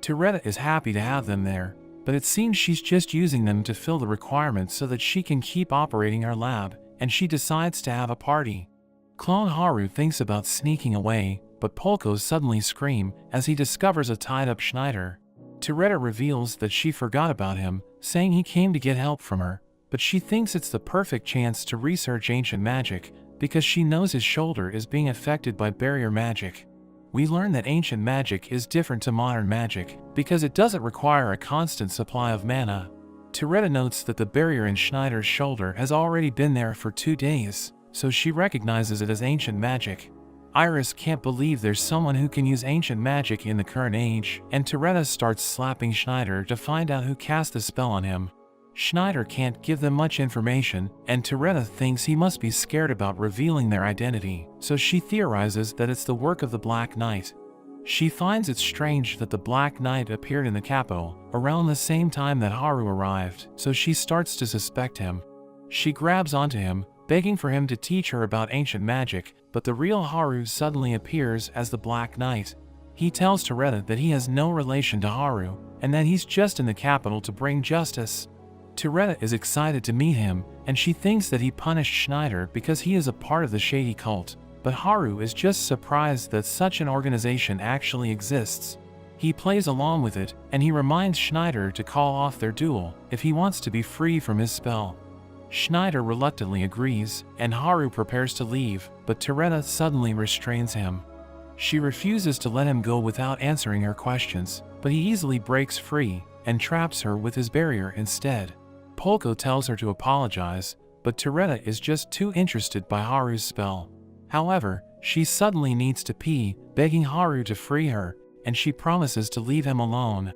Toretta is happy to have them there, but it seems she's just using them to fill the requirements so that she can keep operating her lab, and she decides to have a party. Clone Haru thinks about sneaking away, but Polko suddenly screams as he discovers a tied-up Schneider. Toretta reveals that she forgot about him, saying he came to get help from her, but she thinks it's the perfect chance to research ancient magic, because she knows his shoulder is being affected by barrier magic. We learn that ancient magic is different to modern magic, because it doesn't require a constant supply of mana. Toretta notes that the barrier in Schneider's shoulder has already been there for 2 days, so she recognizes it as ancient magic. Iris can't believe there's someone who can use ancient magic in the current age, and Toretta starts slapping Schneider to find out who cast the spell on him. Schneider can't give them much information, and Toretta thinks he must be scared about revealing their identity, so she theorizes that it's the work of the Black Knight. She finds it strange that the Black Knight appeared in the capital around the same time that Haru arrived, so she starts to suspect him. She grabs onto him, begging for him to teach her about ancient magic, but the real Haru suddenly appears as the Black Knight. He tells Toretta that he has no relation to Haru, and that he's just in the capital to bring justice. Toretta is excited to meet him, and she thinks that he punished Schneider because he is a part of the shady cult, but Haru is just surprised that such an organization actually exists. He plays along with it, and he reminds Schneider to call off their duel if he wants to be free from his spell. Schneider reluctantly agrees, and Haru prepares to leave, but Teretta suddenly restrains him. She refuses to let him go without answering her questions, but he easily breaks free and traps her with his barrier instead. Polko tells her to apologize, but Teretta is just too interested by Haru's spell. However, she suddenly needs to pee, begging Haru to free her, and she promises to leave him alone.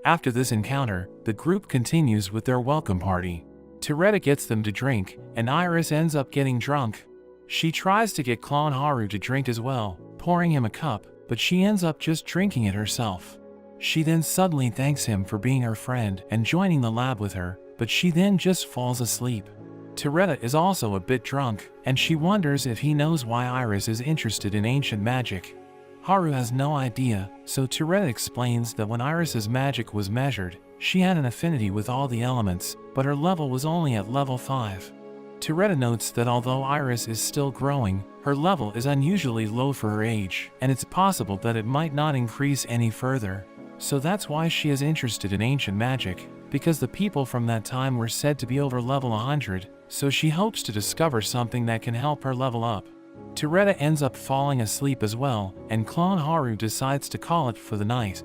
After this encounter, the group continues with their welcome party. Teretta gets them to drink, and Iris ends up getting drunk. She tries to get Clone Haru to drink as well, pouring him a cup, but she ends up just drinking it herself. She then suddenly thanks him for being her friend and joining the lab with her, but she then just falls asleep. Teretta is also a bit drunk, and she wonders if he knows why Iris is interested in ancient magic. Haru has no idea, so Teretta explains that when Iris's magic was measured, she had an affinity with all the elements, but her level was only at level 5. Teretta notes that although Iris is still growing, her level is unusually low for her age, and it's possible that it might not increase any further. So that's why she is interested in ancient magic, because the people from that time were said to be over level 100, so she hopes to discover something that can help her level up. Teretta ends up falling asleep as well, and Clone Haru decides to call it for the night.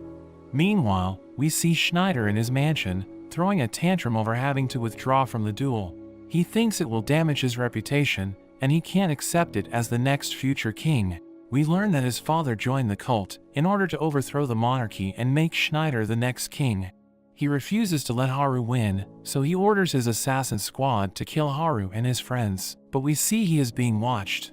Meanwhile, we see Schneider in his mansion, throwing a tantrum over having to withdraw from the duel. He thinks it will damage his reputation, and he can't accept it as the next future king. We learn that his father joined the cult in order to overthrow the monarchy and make Schneider the next king. He refuses to let Haru win, so he orders his assassin squad to kill Haru and his friends, but we see he is being watched.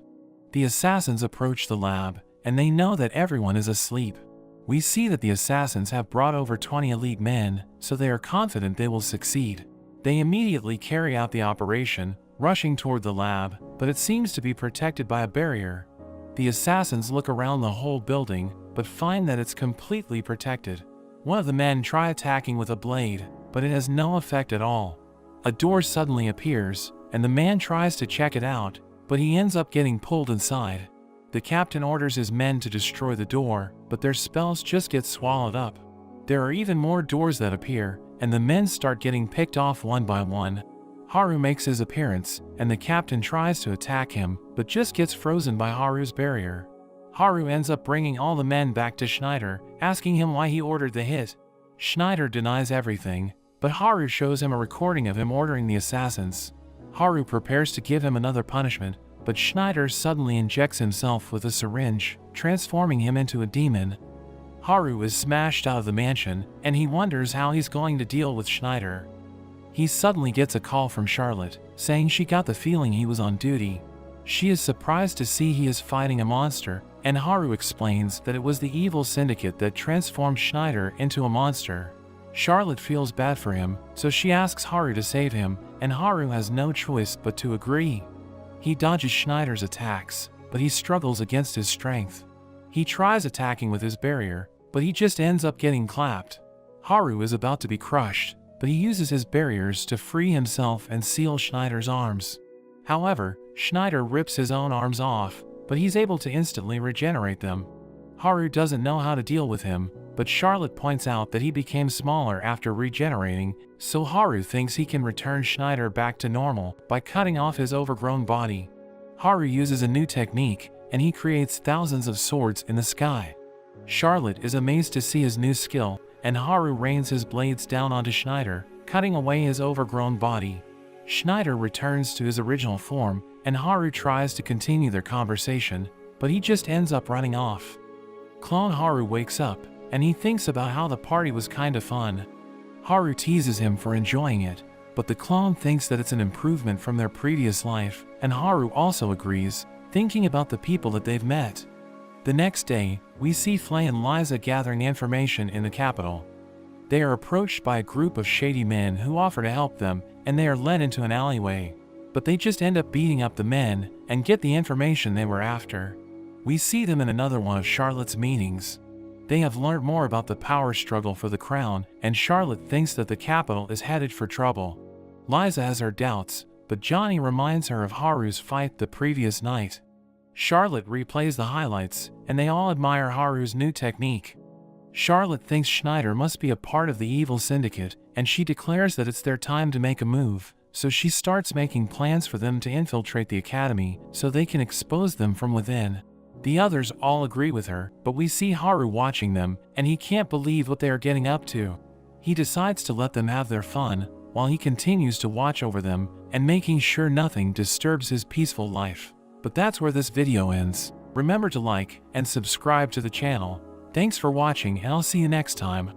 The assassins approach the lab, and they know that everyone is asleep. We see that the assassins have brought over 20 elite men, so they are confident they will succeed. They immediately carry out the operation, rushing toward the lab, but it seems to be protected by a barrier. The assassins look around the whole building, but find that it's completely protected. One of the men try attacking with a blade, but it has no effect at all. A door suddenly appears, and the man tries to check it out, but he ends up getting pulled inside. The captain orders his men to destroy the door, but their spells just get swallowed up. There are even more doors that appear, and the men start getting picked off one by one. Haru makes his appearance, and the captain tries to attack him, but just gets frozen by Haru's barrier. Haru ends up bringing all the men back to Schneider, asking him why he ordered the hit. Schneider denies everything, but Haru shows him a recording of him ordering the assassins. Haru prepares to give him another punishment, but Schneider suddenly injects himself with a syringe, transforming him into a demon. Haru is smashed out of the mansion, and he wonders how he's going to deal with Schneider. He suddenly gets a call from Charlotte, saying she got the feeling he was on duty. She is surprised to see he is fighting a monster, and Haru explains that it was the evil syndicate that transformed Schneider into a monster. Charlotte feels bad for him, so she asks Haru to save him, and Haru has no choice but to agree. He dodges Schneider's attacks, but he struggles against his strength. He tries attacking with his barrier, but he just ends up getting clapped. Haru is about to be crushed, but he uses his barriers to free himself and seal Schneider's arms. However, Schneider rips his own arms off, but he's able to instantly regenerate them. Haru doesn't know how to deal with him, but Charlotte points out that he became smaller after regenerating, so Haru thinks he can return Schneider back to normal by cutting off his overgrown body. Haru uses a new technique, and he creates thousands of swords in the sky. Charlotte is amazed to see his new skill, and Haru rains his blades down onto Schneider, cutting away his overgrown body. Schneider returns to his original form, and Haru tries to continue their conversation, but he just ends up running off. Clone Haru wakes up, and he thinks about how the party was kinda fun. Haru teases him for enjoying it, but the clone thinks that it's an improvement from their previous life, and Haru also agrees, thinking about the people that they've met. The next day, we see Flay and Liza gathering information in the capital. They are approached by a group of shady men who offer to help them, and they are led into an alleyway. But they just end up beating up the men, and get the information they were after. We see them in another one of Charlotte's meetings. They have learned more about the power struggle for the crown, and Charlotte thinks that the capital is headed for trouble. Liza has her doubts, but Johnny reminds her of Haru's fight the previous night. Charlotte replays the highlights, and they all admire Haru's new technique. Charlotte thinks Schneider must be a part of the evil syndicate, and she declares that it's their time to make a move, so she starts making plans for them to infiltrate the academy so they can expose them from within. The others all agree with her, but we see Haru watching them, and he can't believe what they are getting up to. He decides to let them have their fun, while he continues to watch over them and making sure nothing disturbs his peaceful life. But that's where this video ends. Remember to like and subscribe to the channel. Thanks for watching, and I'll see you next time.